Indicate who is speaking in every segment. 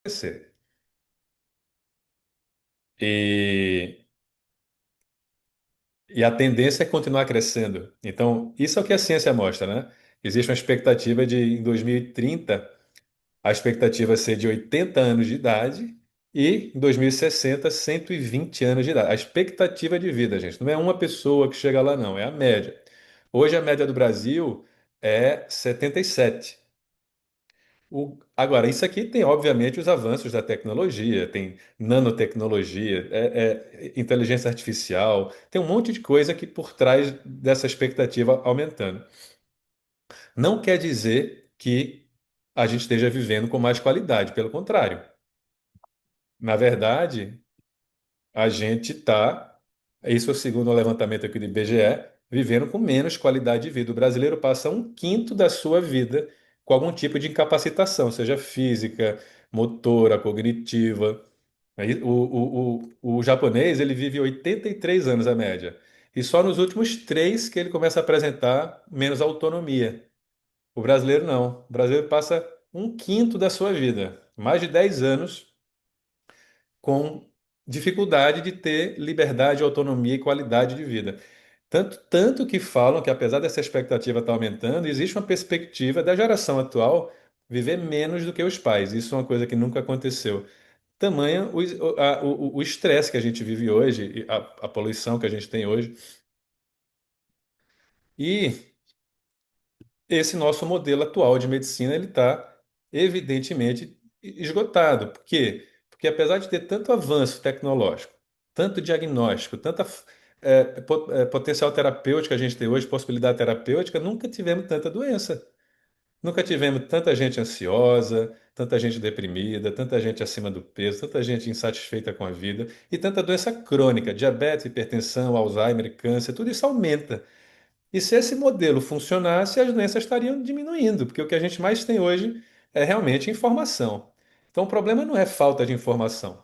Speaker 1: crescer. E, e a tendência é continuar crescendo. Então, isso é o que a ciência mostra, né? Existe uma expectativa de, em 2030, a expectativa é ser de 80 anos de idade e, em 2060, 120 anos de idade. A expectativa de vida, gente, não é uma pessoa que chega lá, não, é a média. Hoje, a média do Brasil é 77. Agora, isso aqui tem, obviamente, os avanços da tecnologia, tem nanotecnologia, inteligência artificial, tem um monte de coisa aqui por trás dessa expectativa aumentando. Não quer dizer que a gente esteja vivendo com mais qualidade, pelo contrário. Na verdade, a gente está, isso é segundo o levantamento aqui do IBGE, vivendo com menos qualidade de vida. O brasileiro passa um quinto da sua vida com algum tipo de incapacitação, seja física, motora, cognitiva. Aí, o japonês, ele vive 83 anos a média. E só nos últimos três que ele começa a apresentar menos autonomia. O brasileiro não. O brasileiro passa um quinto da sua vida, mais de 10 anos com dificuldade de ter liberdade, autonomia e qualidade de vida. Tanto que falam que, apesar dessa expectativa estar aumentando, existe uma perspectiva da geração atual viver menos do que os pais. Isso é uma coisa que nunca aconteceu. Tamanha o estresse que a gente vive hoje, e a poluição que a gente tem hoje. E esse nosso modelo atual de medicina ele está evidentemente esgotado. Por quê? Porque apesar de ter tanto avanço tecnológico, tanto diagnóstico, tanta potencial terapêutico que a gente tem hoje, possibilidade terapêutica, nunca tivemos tanta doença. Nunca tivemos tanta gente ansiosa, tanta gente deprimida, tanta gente acima do peso, tanta gente insatisfeita com a vida e tanta doença crônica, diabetes, hipertensão, Alzheimer, câncer, tudo isso aumenta. E se esse modelo funcionasse, as doenças estariam diminuindo, porque o que a gente mais tem hoje é realmente informação. Então, o problema não é falta de informação.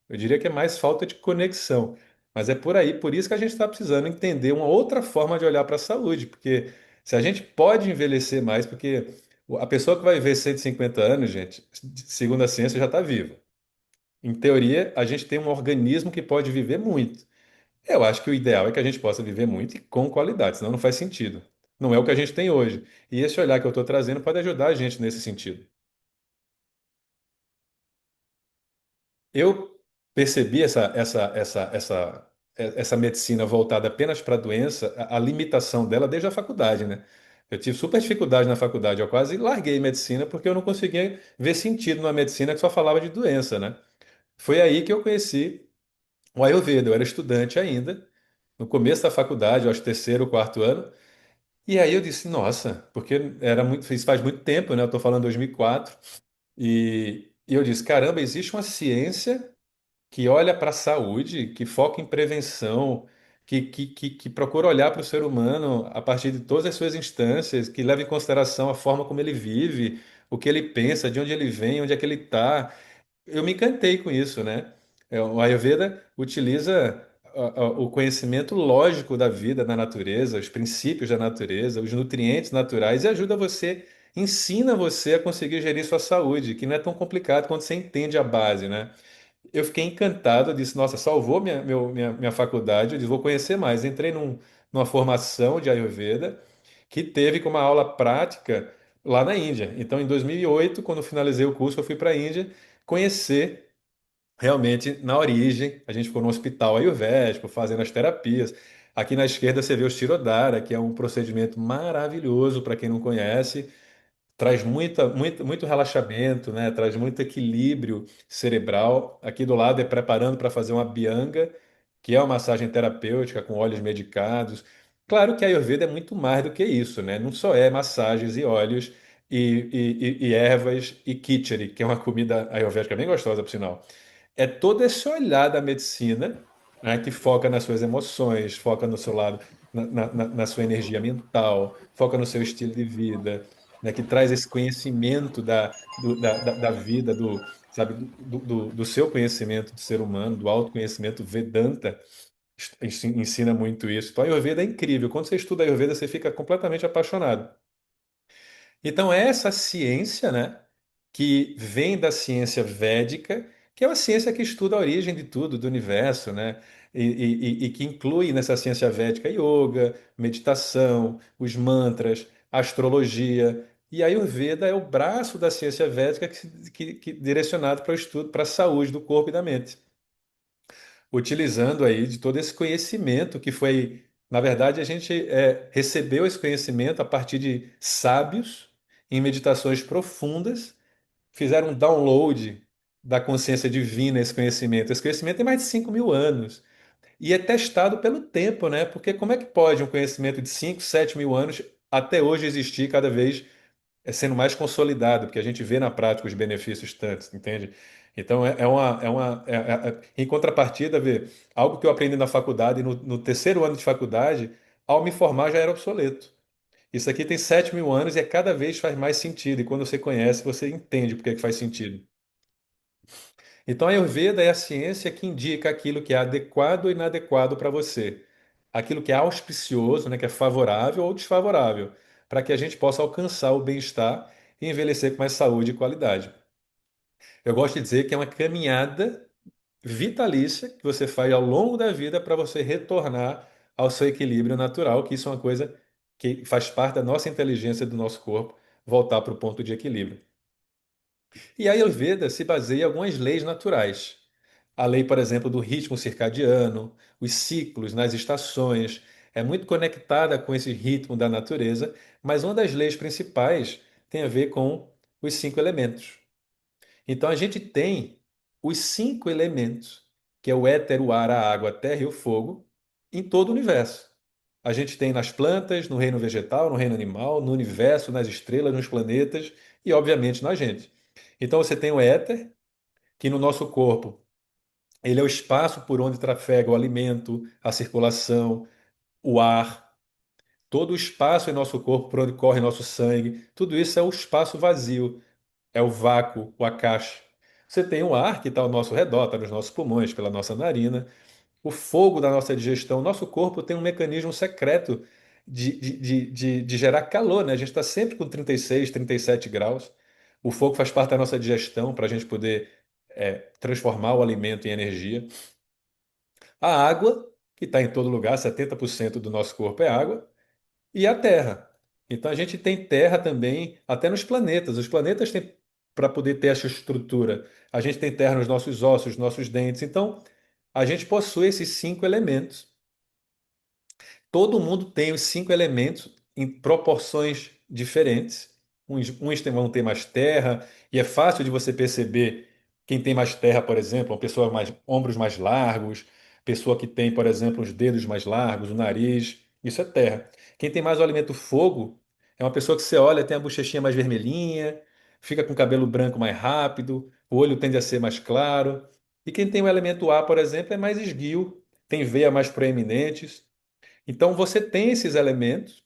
Speaker 1: Eu diria que é mais falta de conexão. Mas é por aí, por isso que a gente está precisando entender uma outra forma de olhar para a saúde, porque se a gente pode envelhecer mais, porque a pessoa que vai viver 150 anos, gente, segundo a ciência, já está viva. Em teoria, a gente tem um organismo que pode viver muito. Eu acho que o ideal é que a gente possa viver muito e com qualidade, senão não faz sentido. Não é o que a gente tem hoje. E esse olhar que eu estou trazendo pode ajudar a gente nesse sentido. Eu percebi essa medicina voltada apenas para a doença, a limitação dela desde a faculdade, né? Eu tive super dificuldade na faculdade, eu quase larguei medicina porque eu não conseguia ver sentido numa medicina que só falava de doença, né? Foi aí que eu conheci o Ayurveda. Eu era estudante ainda, no começo da faculdade, eu acho terceiro, quarto ano. E aí eu disse, nossa, porque era muito, isso faz muito tempo, né? Eu estou falando 2004. E eu disse, caramba, existe uma ciência que olha para a saúde, que foca em prevenção, que procura olhar para o ser humano a partir de todas as suas instâncias, que leva em consideração a forma como ele vive, o que ele pensa, de onde ele vem, onde é que ele está. Eu me encantei com isso, né? O Ayurveda utiliza o conhecimento lógico da vida, da natureza, os princípios da natureza, os nutrientes naturais e ajuda você, ensina você a conseguir gerir sua saúde, que não é tão complicado quando você entende a base, né? Eu fiquei encantado, eu disse, nossa, salvou minha faculdade, eu disse, vou conhecer mais. Entrei numa formação de Ayurveda que teve como aula prática lá na Índia. Então, em 2008, quando finalizei o curso, eu fui para a Índia conhecer realmente na origem. A gente ficou no hospital ayurvédico, fazendo as terapias. Aqui na esquerda você vê o Shirodhara, que é um procedimento maravilhoso para quem não conhece. Traz muito relaxamento, né? Traz muito equilíbrio cerebral. Aqui do lado é preparando para fazer uma Abhyanga, que é uma massagem terapêutica com óleos medicados. Claro que a Ayurveda é muito mais do que isso, né? Não só é massagens e óleos e ervas e khichdi, que é uma comida ayurvédica bem gostosa, por sinal. É todo esse olhar da medicina, né, que foca nas suas emoções, foca no seu lado, na sua energia mental, foca no seu estilo de vida, né, que traz esse conhecimento da vida, sabe, do seu conhecimento de ser humano, do autoconhecimento. Vedanta ensina muito isso. Então, a Ayurveda é incrível. Quando você estuda a Ayurveda, você fica completamente apaixonado. Então, é essa ciência, né? que vem da ciência védica, que é uma ciência que estuda a origem de tudo, do universo, né? E que inclui nessa ciência védica yoga, meditação, os mantras, astrologia. E a Ayurveda é o braço da ciência védica direcionado para o estudo, para a saúde do corpo e da mente, utilizando aí de todo esse conhecimento que foi, na verdade, a gente recebeu esse conhecimento a partir de sábios em meditações profundas, fizeram um download da consciência divina, esse conhecimento. Esse conhecimento tem mais de 5.000 anos e é testado pelo tempo, né? Porque como é que pode um conhecimento de 5, 7 mil anos até hoje existir cada vez sendo mais consolidado, porque a gente vê na prática os benefícios tantos, entende? Então em contrapartida, vê, algo que eu aprendi na faculdade, no terceiro ano de faculdade, ao me formar já era obsoleto. Isso aqui tem 7.000 anos e cada vez faz mais sentido. E quando você conhece, você entende por que que faz sentido. Então, a Ayurveda é a ciência que indica aquilo que é adequado e inadequado para você. Aquilo que é auspicioso, né, que é favorável ou desfavorável, para que a gente possa alcançar o bem-estar e envelhecer com mais saúde e qualidade. Eu gosto de dizer que é uma caminhada vitalícia que você faz ao longo da vida para você retornar ao seu equilíbrio natural, que isso é uma coisa que faz parte da nossa inteligência, do nosso corpo, voltar para o ponto de equilíbrio. E a Ayurveda se baseia em algumas leis naturais. A lei, por exemplo, do ritmo circadiano, os ciclos nas estações, é muito conectada com esse ritmo da natureza, mas uma das leis principais tem a ver com os 5 elementos. Então a gente tem os 5 elementos, que é o éter, o ar, a água, a terra e o fogo, em todo o universo. A gente tem nas plantas, no reino vegetal, no reino animal, no universo, nas estrelas, nos planetas e, obviamente, na gente. Então você tem o éter, que no nosso corpo ele é o espaço por onde trafega o alimento, a circulação, o ar, todo o espaço em nosso corpo por onde corre nosso sangue. Tudo isso é o espaço vazio, é o vácuo, o akasha. Você tem o ar que está ao nosso redor, está nos nossos pulmões, pela nossa narina, o fogo da nossa digestão. Nosso corpo tem um mecanismo secreto de gerar calor, né? A gente está sempre com 36, 37 graus. O fogo faz parte da nossa digestão para a gente poder transformar o alimento em energia. A água, que está em todo lugar, 70% do nosso corpo é água, e a terra. Então a gente tem terra também, até nos planetas. Os planetas têm, para poder ter essa estrutura, a gente tem terra nos nossos ossos, nos nossos dentes. Então a gente possui esses 5 elementos. Todo mundo tem os 5 elementos em proporções diferentes. Uns vão ter mais terra, e é fácil de você perceber quem tem mais terra, por exemplo, uma pessoa mais ombros mais largos, pessoa que tem, por exemplo, os dedos mais largos, o nariz, isso é terra. Quem tem mais o elemento fogo é uma pessoa que você olha, tem a bochechinha mais vermelhinha, fica com o cabelo branco mais rápido, o olho tende a ser mais claro. E quem tem o elemento ar, por exemplo, é mais esguio, tem veia mais proeminentes. Então você tem esses elementos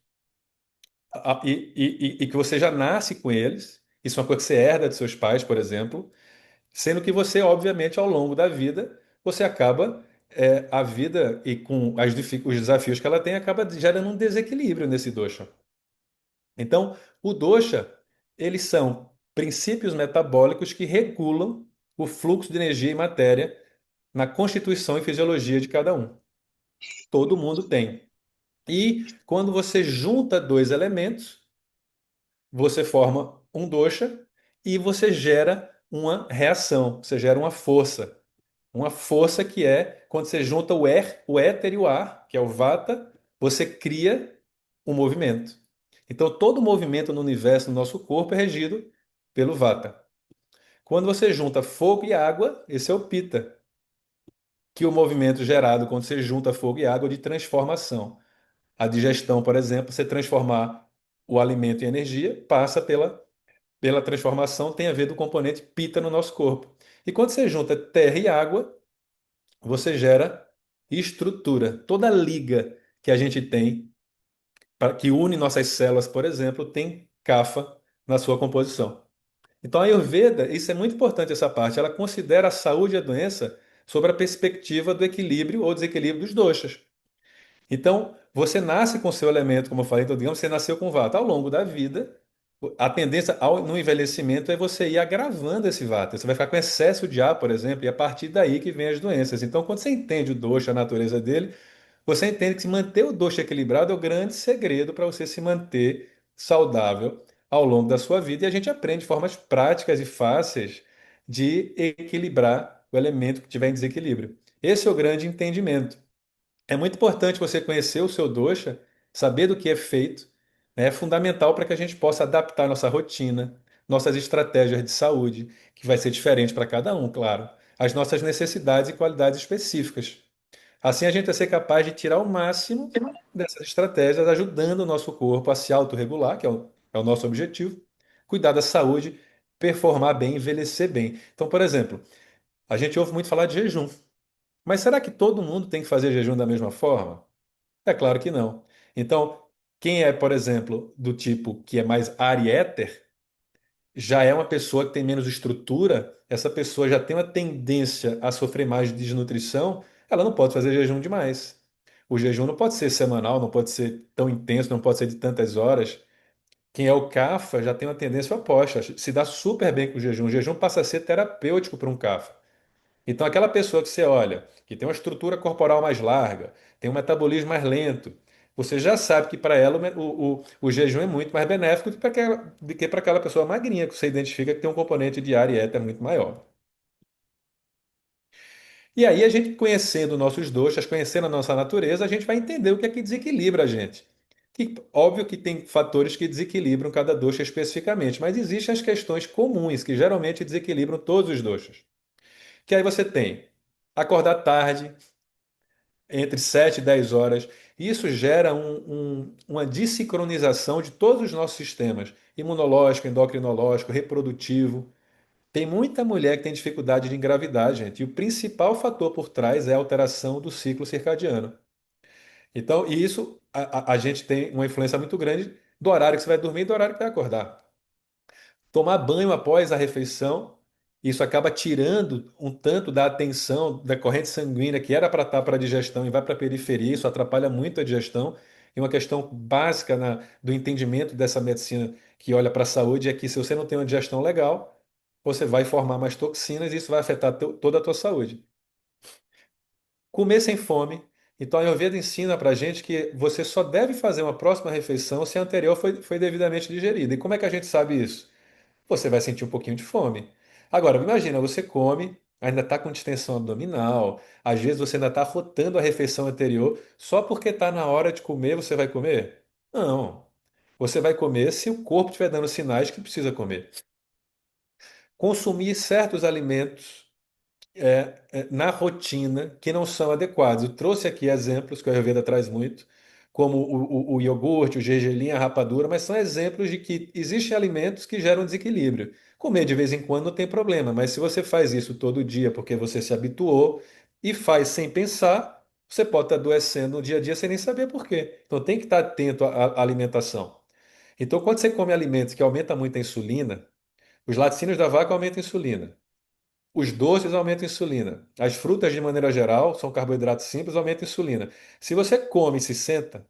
Speaker 1: e que você já nasce com eles. Isso é uma coisa que você herda de seus pais, por exemplo, sendo que você, obviamente, ao longo da vida, você acaba a vida e com os desafios que ela tem, acaba gerando um desequilíbrio nesse dosha. Então, o dosha, eles são princípios metabólicos que regulam o fluxo de energia e matéria na constituição e fisiologia de cada um. Todo mundo tem. E quando você junta dois elementos, você forma um dosha e você gera uma reação, você gera uma força. Uma força que é quando você junta o éter e o ar, que é o vata, você cria um movimento. Então todo movimento no universo, no nosso corpo, é regido pelo vata. Quando você junta fogo e água, esse é o pita, que é o movimento gerado quando você junta fogo e água de transformação. A digestão, por exemplo, você transformar o alimento em energia, passa pela transformação, tem a ver do componente pita no nosso corpo. E quando você junta terra e água, você gera estrutura. Toda liga que a gente tem, que une nossas células, por exemplo, tem kapha na sua composição. Então, a Ayurveda, isso é muito importante essa parte, ela considera a saúde e a doença sobre a perspectiva do equilíbrio ou desequilíbrio dos doshas. Então, você nasce com seu elemento, como eu falei, então, digamos, você nasceu com vata. Ao longo da vida, A tendência no envelhecimento é você ir agravando esse vata. Você vai ficar com excesso de ar, por exemplo, e é a partir daí que vem as doenças. Então, quando você entende o dosha, a natureza dele, você entende que se manter o dosha equilibrado é o grande segredo para você se manter saudável ao longo da sua vida. E a gente aprende formas práticas e fáceis de equilibrar o elemento que tiver em desequilíbrio. Esse é o grande entendimento. É muito importante você conhecer o seu dosha, saber do que é feito, né? É fundamental para que a gente possa adaptar nossa rotina, nossas estratégias de saúde, que vai ser diferente para cada um, claro, as nossas necessidades e qualidades específicas. Assim a gente vai ser capaz de tirar o máximo dessas estratégias, ajudando o nosso corpo a se autorregular, que é o nosso objetivo, cuidar da saúde, performar bem, envelhecer bem. Então, por exemplo, a gente ouve muito falar de jejum, mas será que todo mundo tem que fazer jejum da mesma forma? É claro que não. Então, quem é, por exemplo, do tipo que é mais ar e éter, já é uma pessoa que tem menos estrutura, essa pessoa já tem uma tendência a sofrer mais de desnutrição, ela não pode fazer jejum demais. O jejum não pode ser semanal, não pode ser tão intenso, não pode ser de tantas horas. Quem é o Kapha já tem uma tendência oposta, se dá super bem com o jejum. O jejum passa a ser terapêutico para um Kapha. Então, aquela pessoa que você olha, que tem uma estrutura corporal mais larga, tem um metabolismo mais lento, você já sabe que para ela o jejum é muito mais benéfico do que para aquela pessoa magrinha, que você identifica que tem um componente de ar e éter muito maior. E aí, a gente conhecendo nossos doshas, conhecendo a nossa natureza, a gente vai entender o que é que desequilibra a gente. Óbvio que tem fatores que desequilibram cada dosha especificamente, mas existem as questões comuns que geralmente desequilibram todos os doshas. Que aí você tem acordar tarde, entre 7 e 10 horas. Isso gera uma desincronização de todos os nossos sistemas, imunológico, endocrinológico, reprodutivo. Tem muita mulher que tem dificuldade de engravidar, gente, e o principal fator por trás é a alteração do ciclo circadiano. Então, e isso a gente tem uma influência muito grande do horário que você vai dormir e do horário que vai acordar. Tomar banho após a refeição, isso acaba tirando um tanto da atenção da corrente sanguínea que era para estar para a digestão e vai para a periferia, isso atrapalha muito a digestão. E uma questão básica do entendimento dessa medicina que olha para a saúde é que se você não tem uma digestão legal, você vai formar mais toxinas e isso vai afetar toda a tua saúde. Comer sem fome. Então, a Ayurveda ensina para a gente que você só deve fazer uma próxima refeição se a anterior foi devidamente digerida. E como é que a gente sabe isso? Você vai sentir um pouquinho de fome. Agora, imagina, você come, ainda está com distensão abdominal, às vezes você ainda está rotando a refeição anterior, só porque está na hora de comer, você vai comer? Não. Você vai comer se o corpo estiver dando sinais que precisa comer. Consumir certos alimentos na rotina que não são adequados. Eu trouxe aqui exemplos que o Ayurveda traz muito, como o iogurte, o gergelim, a rapadura, mas são exemplos de que existem alimentos que geram desequilíbrio. Comer de vez em quando não tem problema, mas se você faz isso todo dia porque você se habituou e faz sem pensar, você pode estar adoecendo no dia a dia sem nem saber por quê. Então tem que estar atento à alimentação. Então, quando você come alimentos que aumentam muito a insulina, os laticínios da vaca aumentam a insulina. Os doces aumentam a insulina. As frutas, de maneira geral, são carboidratos simples, aumentam a insulina. Se você come e se senta,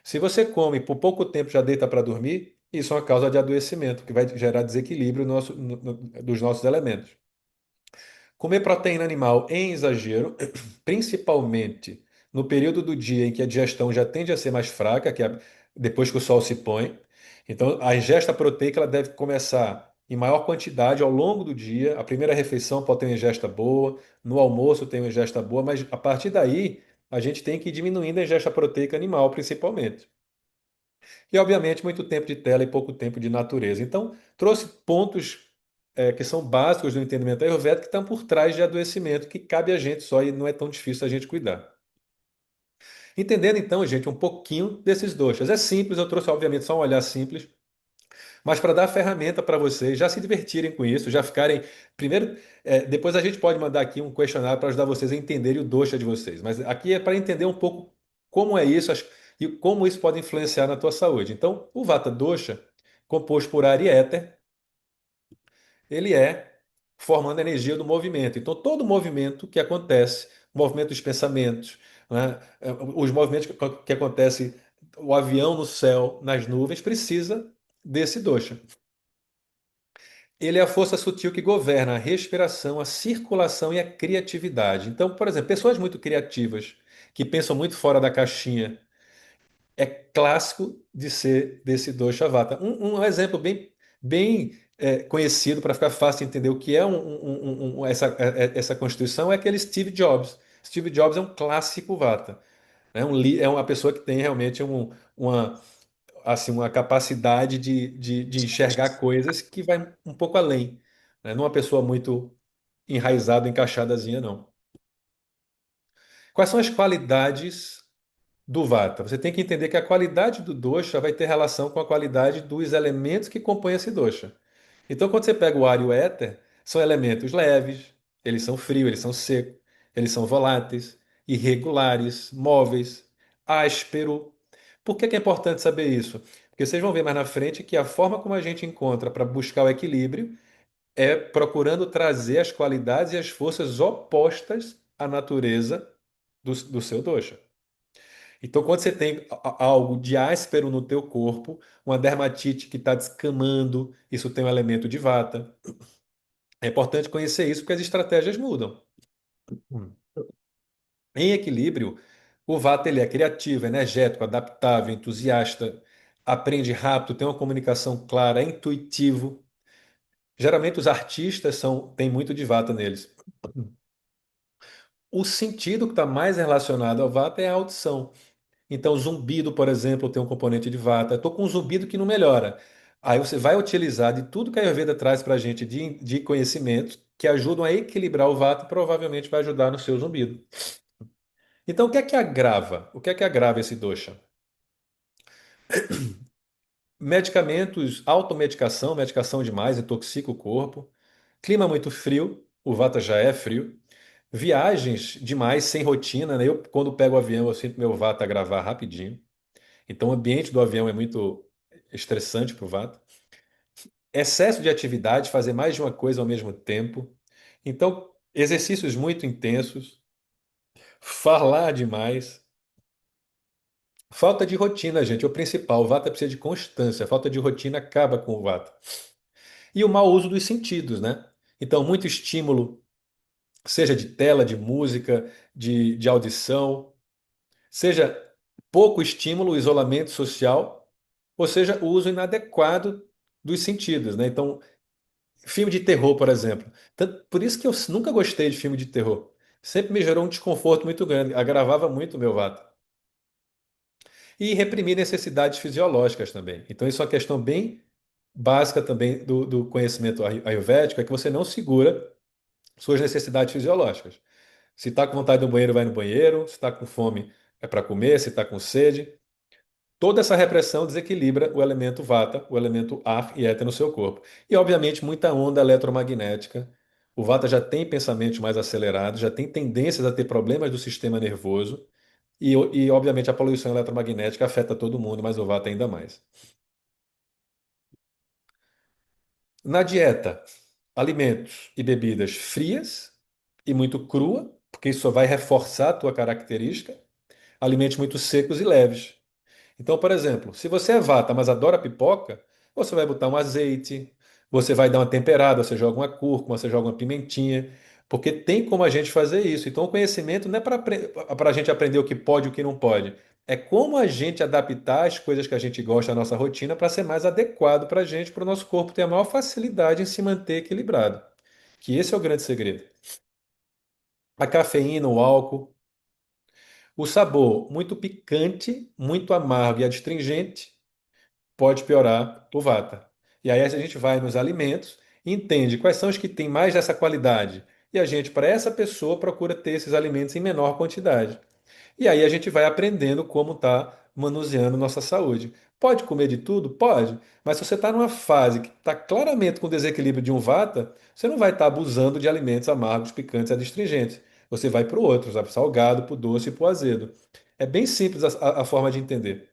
Speaker 1: se você come e por pouco tempo já deita para dormir, isso é uma causa de adoecimento, que vai gerar desequilíbrio dos nossos elementos. Comer proteína animal em exagero, principalmente no período do dia em que a digestão já tende a ser mais fraca, que é depois que o sol se põe. Então, a ingesta proteica ela deve começar em maior quantidade ao longo do dia. A primeira refeição pode ter uma ingesta boa, no almoço tem uma ingesta boa, mas a partir daí a gente tem que ir diminuindo a ingesta proteica animal, principalmente. E, obviamente, muito tempo de tela e pouco tempo de natureza. Então, trouxe pontos que são básicos do entendimento ayurvédico que estão por trás de adoecimento, que cabe a gente só e não é tão difícil a gente cuidar. Entendendo, então, gente, um pouquinho desses doshas. É simples, eu trouxe, obviamente, só um olhar simples, mas para dar ferramenta para vocês já se divertirem com isso, já ficarem. Primeiro, depois a gente pode mandar aqui um questionário para ajudar vocês a entenderem o dosha de vocês. Mas aqui é para entender um pouco como é isso e como isso pode influenciar na tua saúde. Então, o Vata Dosha, composto por ar e éter, ele é formando a energia do movimento. Então, todo movimento que acontece, o movimento dos pensamentos, né, os movimentos que acontecem, o avião no céu, nas nuvens, precisa desse dosha. Ele é a força sutil que governa a respiração, a circulação e a criatividade. Então, por exemplo, pessoas muito criativas, que pensam muito fora da caixinha, é clássico de ser desse dosha vata. Um exemplo bem conhecido para ficar fácil de entender o que é essa constituição é aquele Steve Jobs. Steve Jobs é um clássico vata. É uma pessoa que tem realmente uma capacidade de enxergar coisas que vai um pouco além. Né? Não é uma pessoa muito enraizada, encaixadazinha, não. Quais são as qualidades do Vata? Você tem que entender que a qualidade do dosha vai ter relação com a qualidade dos elementos que compõem esse dosha. Então, quando você pega o ar e o éter, são elementos leves, eles são frios, eles são secos, eles são voláteis, irregulares, móveis, áspero. Por que que é importante saber isso? Porque vocês vão ver mais na frente que a forma como a gente encontra para buscar o equilíbrio é procurando trazer as qualidades e as forças opostas à natureza do seu dosha. Então, quando você tem algo de áspero no teu corpo, uma dermatite que está descamando, isso tem um elemento de vata. É importante conhecer isso porque as estratégias mudam. Hum. Em equilíbrio, o vata ele é criativo, energético, adaptável, entusiasta, aprende rápido, tem uma comunicação clara, é intuitivo. Geralmente os artistas têm muito de vata neles. O sentido que está mais relacionado ao vata é a audição. Então, zumbido, por exemplo, tem um componente de vata. Estou com um zumbido que não melhora. Aí você vai utilizar de tudo que a Ayurveda traz para a gente de conhecimento que ajudam a equilibrar o vata e provavelmente vai ajudar no seu zumbido. Então, o que é que agrava? O que é que agrava esse dosha? Medicamentos, automedicação, medicação demais, intoxica o corpo. Clima muito frio, o vata já é frio. Viagens demais, sem rotina, né? Eu, quando pego o avião, eu sinto meu vata agravar rapidinho. Então, o ambiente do avião é muito estressante para o vata. Excesso de atividade, fazer mais de uma coisa ao mesmo tempo. Então, exercícios muito intensos, falar demais. Falta de rotina, gente, é o principal. O vata precisa de constância. A falta de rotina acaba com o vata. E o mau uso dos sentidos, né? Então, muito estímulo, seja de tela, de música, de audição, seja pouco estímulo, isolamento social, ou seja, o uso inadequado dos sentidos, né? Então, filme de terror, por exemplo. Por isso que eu nunca gostei de filme de terror. Sempre me gerou um desconforto muito grande, agravava muito o meu vata. E reprimir necessidades fisiológicas também. Então, isso é uma questão bem básica também do conhecimento ayurvédico, é que você não segura suas necessidades fisiológicas. Se está com vontade no banheiro, vai no banheiro. Se está com fome, é para comer. Se está com sede. Toda essa repressão desequilibra o elemento vata, o elemento ar e éter no seu corpo. E, obviamente, muita onda eletromagnética. O vata já tem pensamentos mais acelerados, já tem tendências a ter problemas do sistema nervoso. Obviamente, a poluição eletromagnética afeta todo mundo, mas o vata ainda mais. Na dieta, alimentos e bebidas frias e muito crua, porque isso só vai reforçar a tua característica. Alimentos muito secos e leves. Então, por exemplo, se você é vata, mas adora pipoca, você vai botar um azeite, você vai dar uma temperada, você joga uma cúrcuma, você joga uma pimentinha, porque tem como a gente fazer isso. Então, o conhecimento não é para a gente aprender o que pode e o que não pode. É como a gente adaptar as coisas que a gente gosta à nossa rotina para ser mais adequado para a gente, para o nosso corpo ter a maior facilidade em se manter equilibrado. Que esse é o grande segredo. A cafeína, o álcool, o sabor muito picante, muito amargo e adstringente pode piorar o vata. E aí a gente vai nos alimentos e entende quais são os que têm mais dessa qualidade. E a gente, para essa pessoa, procura ter esses alimentos em menor quantidade. E aí a gente vai aprendendo como está manuseando nossa saúde. Pode comer de tudo? Pode. Mas se você está numa fase que está claramente com desequilíbrio de um vata, você não vai estar abusando de alimentos amargos, picantes e adstringentes. Você vai para o outro, para o salgado, para o doce e para o azedo. É bem simples a forma de entender.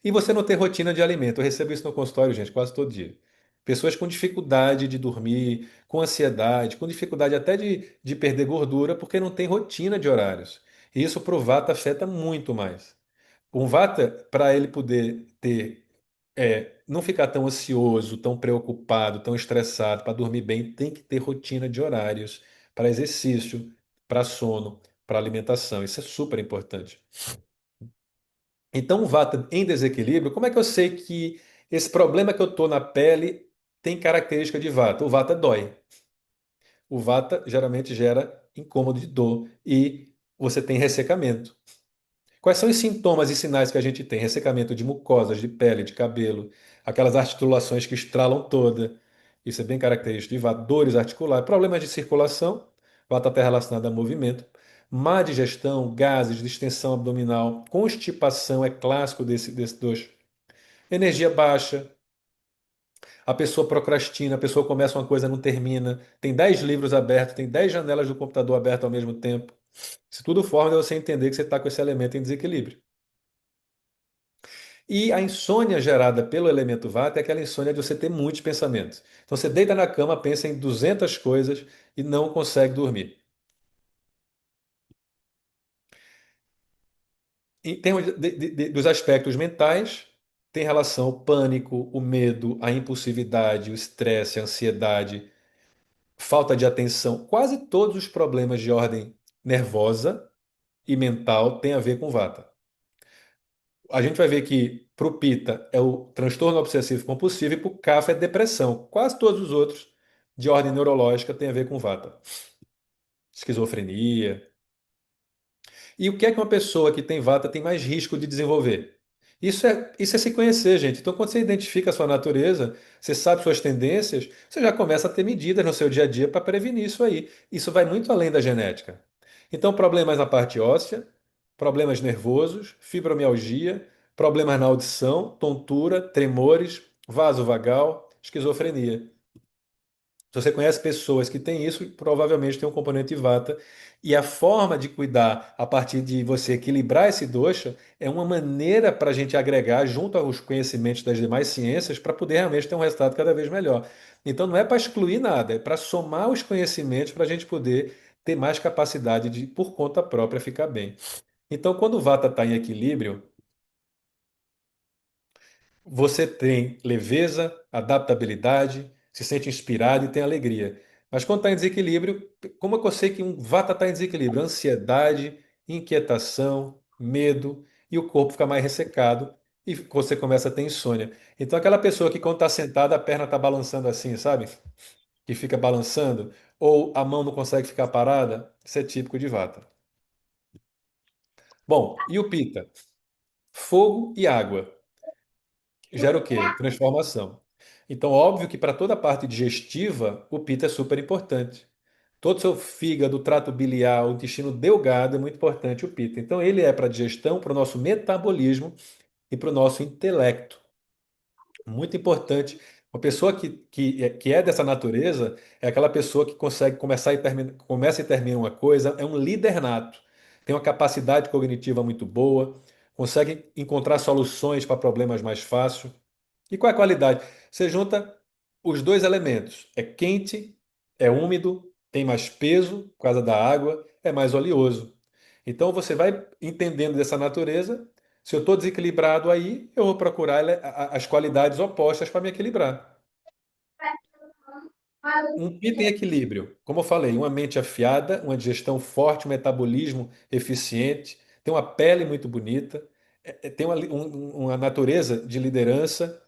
Speaker 1: E você não ter rotina de alimento. Eu recebo isso no consultório, gente, quase todo dia. Pessoas com dificuldade de dormir, com ansiedade, com dificuldade até de perder gordura, porque não tem rotina de horários. E isso para o Vata afeta muito mais. Um Vata, para ele poder ter não ficar tão ansioso, tão preocupado, tão estressado. Para dormir bem, tem que ter rotina de horários para exercício, para sono, para alimentação. Isso é super importante. Então, o Vata em desequilíbrio, como é que eu sei que esse problema que eu estou na pele tem característica de Vata? O Vata dói. O Vata geralmente gera incômodo de dor e você tem ressecamento. Quais são os sintomas e sinais que a gente tem? Ressecamento de mucosas, de pele, de cabelo, aquelas articulações que estralam toda. Isso é bem característico de Vata. Dores articulares, problemas de circulação. Vata está relacionado a movimento. Má digestão, gases, distensão abdominal, constipação é clássico desse dois. Energia baixa, a pessoa procrastina, a pessoa começa uma coisa e não termina, tem 10 livros abertos, tem 10 janelas do computador abertas ao mesmo tempo. Isso tudo forma de você entender que você está com esse elemento em desequilíbrio. E a insônia gerada pelo elemento Vata é aquela insônia de você ter muitos pensamentos. Então você deita na cama, pensa em 200 coisas e não consegue dormir. Em termos dos aspectos mentais, tem relação o pânico, o medo, a impulsividade, o estresse, a ansiedade, falta de atenção. Quase todos os problemas de ordem nervosa e mental têm a ver com Vata. A gente vai ver que para o Pitta é o transtorno obsessivo compulsivo e para o Kapha é depressão. Quase todos os outros de ordem neurológica têm a ver com Vata. Esquizofrenia. E o que é que uma pessoa que tem Vata tem mais risco de desenvolver? Isso é se conhecer, gente. Então, quando você identifica a sua natureza, você sabe suas tendências, você já começa a ter medidas no seu dia a dia para prevenir isso aí. Isso vai muito além da genética. Então, problemas na parte óssea, problemas nervosos, fibromialgia, problemas na audição, tontura, tremores, vasovagal, esquizofrenia. Se você conhece pessoas que têm isso, provavelmente tem um componente Vata. E a forma de cuidar a partir de você equilibrar esse dosha é uma maneira para a gente agregar junto aos conhecimentos das demais ciências para poder realmente ter um resultado cada vez melhor. Então não é para excluir nada, é para somar os conhecimentos para a gente poder ter mais capacidade de, por conta própria, ficar bem. Então, quando o Vata está em equilíbrio, você tem leveza, adaptabilidade, se sente inspirado e tem alegria. Mas quando está em desequilíbrio, como é que eu sei que um vata está em desequilíbrio? Ansiedade, inquietação, medo e o corpo fica mais ressecado e você começa a ter insônia. Então aquela pessoa que quando está sentada a perna está balançando assim, sabe? Que fica balançando, ou a mão não consegue ficar parada, isso é típico de vata. Bom, e o pita? Fogo e água. Gera o quê? Transformação. Então, óbvio que para toda a parte digestiva, o pita é super importante. Todo o seu fígado, trato biliar, o intestino delgado é muito importante o pita. Então, ele é para a digestão, para o nosso metabolismo e para o nosso intelecto. Muito importante. Uma pessoa que é dessa natureza é aquela pessoa que consegue começa e termina uma coisa, é um líder nato. Tem uma capacidade cognitiva muito boa, consegue encontrar soluções para problemas mais fácil. E qual é a qualidade? Você junta os dois elementos. É quente, é úmido, tem mais peso por causa da água, é mais oleoso. Então você vai entendendo dessa natureza. Se eu estou desequilibrado aí, eu vou procurar as qualidades opostas para me equilibrar. Um item equilíbrio, como eu falei, uma mente afiada, uma digestão forte, um metabolismo eficiente, tem uma pele muito bonita, tem uma natureza de liderança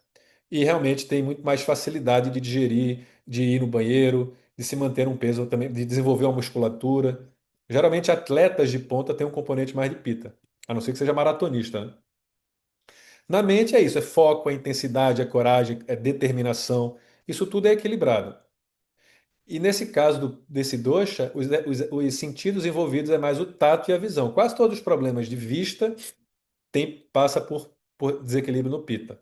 Speaker 1: e realmente tem muito mais facilidade de digerir, de ir no banheiro, de se manter um peso também, de desenvolver uma musculatura. Geralmente atletas de ponta têm um componente mais de pita, a não ser que seja maratonista, né? Na mente é isso, é foco, é intensidade, é coragem, é determinação. Isso tudo é equilibrado. E nesse caso desse dosha, os sentidos envolvidos é mais o tato e a visão. Quase todos os problemas de vista passa por desequilíbrio no pita.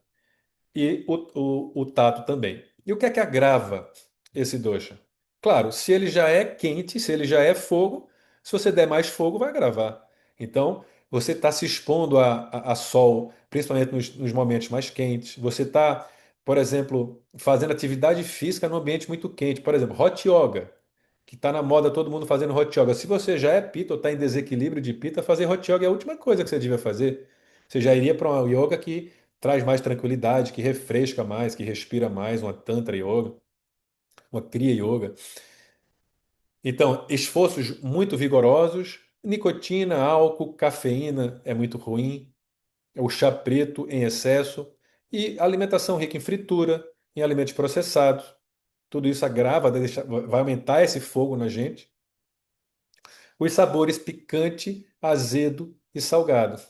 Speaker 1: E o tato também. E o que é que agrava esse dosha? Claro, se ele já é quente, se ele já é fogo, se você der mais fogo, vai agravar. Então, você está se expondo a sol, principalmente nos momentos mais quentes. Você está, por exemplo, fazendo atividade física num ambiente muito quente. Por exemplo, hot yoga, que está na moda todo mundo fazendo hot yoga. Se você já é pita ou está em desequilíbrio de pita, fazer hot yoga é a última coisa que você devia fazer. Você já iria para uma yoga que traz mais tranquilidade, que refresca mais, que respira mais, uma Tantra Yoga, uma Kriya Yoga. Então, esforços muito vigorosos, nicotina, álcool, cafeína é muito ruim, o chá preto em excesso e alimentação rica em fritura, em alimentos processados. Tudo isso agrava, vai aumentar esse fogo na gente. Os sabores picante, azedo e salgado.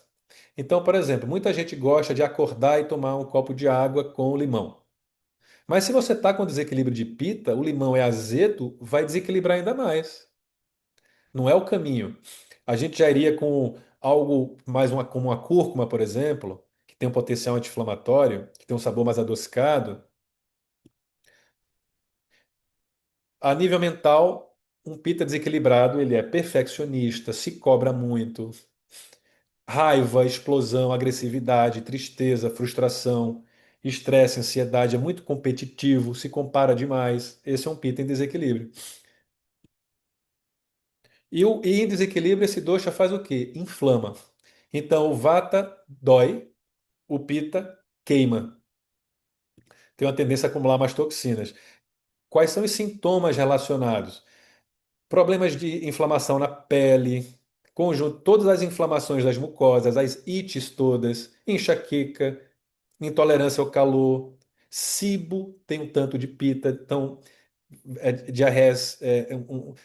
Speaker 1: Então, por exemplo, muita gente gosta de acordar e tomar um copo de água com limão. Mas se você está com desequilíbrio de pita, o limão é azedo, vai desequilibrar ainda mais. Não é o caminho. A gente já iria com algo mais como uma cúrcuma, por exemplo, que tem um potencial anti-inflamatório, que tem um sabor mais adocicado. A nível mental, um pita desequilibrado, ele é perfeccionista, se cobra muito, raiva, explosão, agressividade, tristeza, frustração, estresse, ansiedade, é muito competitivo, se compara demais. Esse é um pita em desequilíbrio. E em desequilíbrio, esse dosha faz o quê? Inflama. Então, o vata dói, o pita queima. Tem uma tendência a acumular mais toxinas. Quais são os sintomas relacionados? Problemas de inflamação na pele, conjunto, todas as inflamações das mucosas, as ites todas, enxaqueca, intolerância ao calor, cibo tem um tanto de pita, então diarreias,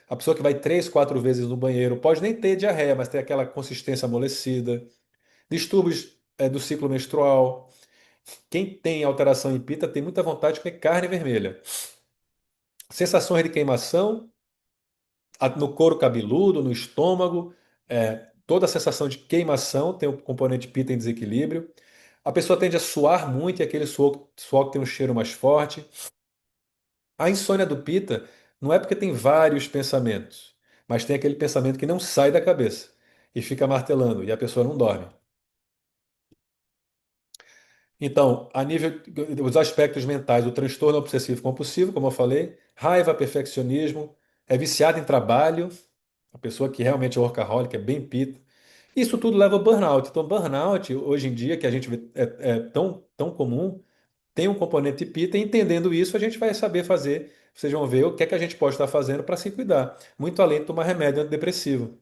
Speaker 1: a pessoa que vai 3, 4 vezes no banheiro pode nem ter diarreia, mas ter aquela consistência amolecida, distúrbios do ciclo menstrual. Quem tem alteração em pita tem muita vontade de comer carne vermelha. Sensações de queimação no couro cabeludo, no estômago, toda a sensação de queimação tem o componente pita em desequilíbrio. A pessoa tende a suar muito e aquele suor que tem um cheiro mais forte. A insônia do Pita não é porque tem vários pensamentos, mas tem aquele pensamento que não sai da cabeça e fica martelando e a pessoa não dorme. Então, a nível dos aspectos mentais, o transtorno obsessivo compulsivo, como eu falei, raiva, perfeccionismo, é viciado em trabalho, a pessoa que realmente é workaholic, é bem Pita. Isso tudo leva ao burnout. Então, burnout, hoje em dia, que a gente vê, é tão comum, tem um componente pita, e entendendo isso, a gente vai saber fazer. Vocês vão ver o que é que a gente pode estar fazendo para se cuidar, muito além de tomar remédio antidepressivo.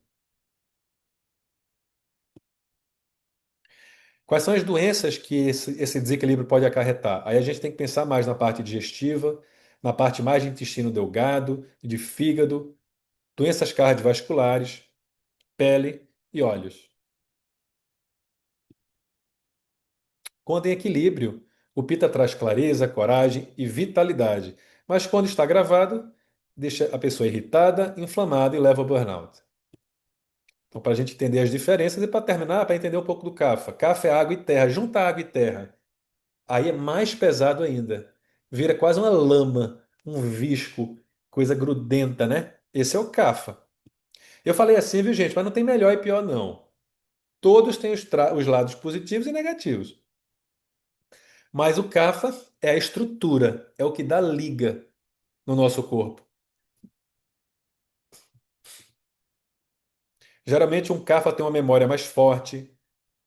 Speaker 1: Quais são as doenças que esse desequilíbrio pode acarretar? Aí a gente tem que pensar mais na parte digestiva, na parte mais de intestino delgado, de fígado, doenças cardiovasculares, pele e olhos. Quando em equilíbrio, o pita traz clareza, coragem e vitalidade, mas quando está gravado, deixa a pessoa irritada, inflamada e leva ao burnout. Então, para a gente entender as diferenças e para terminar, para entender um pouco do Kapha. Kapha é água e terra, junta água e terra. Aí é mais pesado ainda. Vira quase uma lama, um visco, coisa grudenta, né? Esse é o Kapha. Eu falei assim, viu, gente, mas não tem melhor e pior, não. Todos têm os lados positivos e negativos. Mas o Kapha é a estrutura, é o que dá liga no nosso corpo. Geralmente um Kapha tem uma memória mais forte,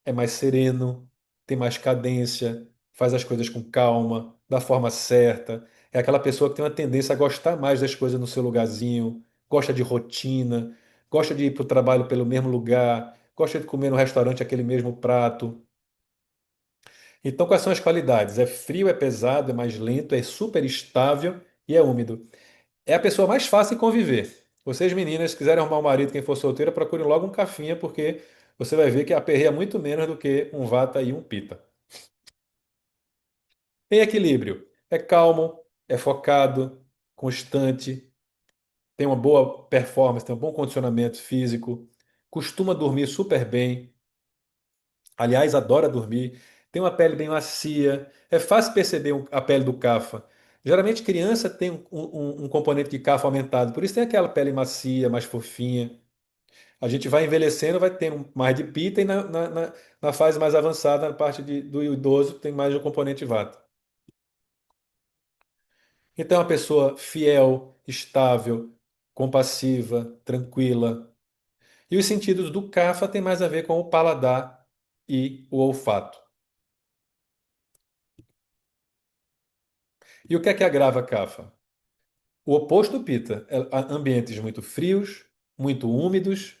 Speaker 1: é mais sereno, tem mais cadência, faz as coisas com calma, da forma certa. É aquela pessoa que tem uma tendência a gostar mais das coisas no seu lugarzinho, gosta de rotina, gosta de ir para o trabalho pelo mesmo lugar, gosta de comer no restaurante aquele mesmo prato. Então, quais são as qualidades? É frio, é pesado, é mais lento, é super estável e é úmido. É a pessoa mais fácil de conviver. Vocês, meninas, se quiserem arrumar um marido, quem for solteira, procurem logo um cafinha, porque você vai ver que aperreia muito menos do que um vata e um pita. Em equilíbrio, é calmo, é focado, constante, tem uma boa performance, tem um bom condicionamento físico, costuma dormir super bem, aliás, adora dormir, tem uma pele bem macia, é fácil perceber a pele do Kapha. Geralmente criança tem um componente de Kapha aumentado, por isso tem aquela pele macia, mais fofinha. A gente vai envelhecendo, vai tendo mais de pita e na fase mais avançada, na parte do idoso, tem mais o componente vata. Então, é uma pessoa fiel, estável, compassiva, tranquila. E os sentidos do Kapha tem mais a ver com o paladar e o olfato. E o que agrava a CAFA? O oposto do pita, ambientes muito frios, muito úmidos,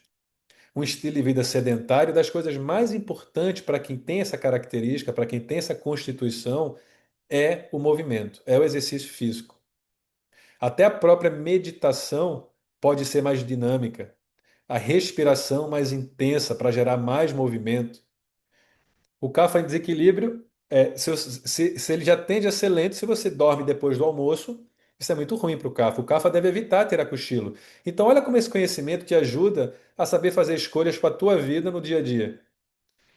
Speaker 1: um estilo de vida sedentário. Das coisas mais importantes para quem tem essa característica, para quem tem essa constituição, é o movimento, é o exercício físico. Até a própria meditação pode ser mais dinâmica, a respiração mais intensa para gerar mais movimento. O Kapha em desequilíbrio, se ele já tende a ser lento, se você dorme depois do almoço, isso é muito ruim para o Kapha. O Kapha deve evitar ter a cochilo. Então, olha como esse conhecimento te ajuda a saber fazer escolhas para a tua vida no dia a dia,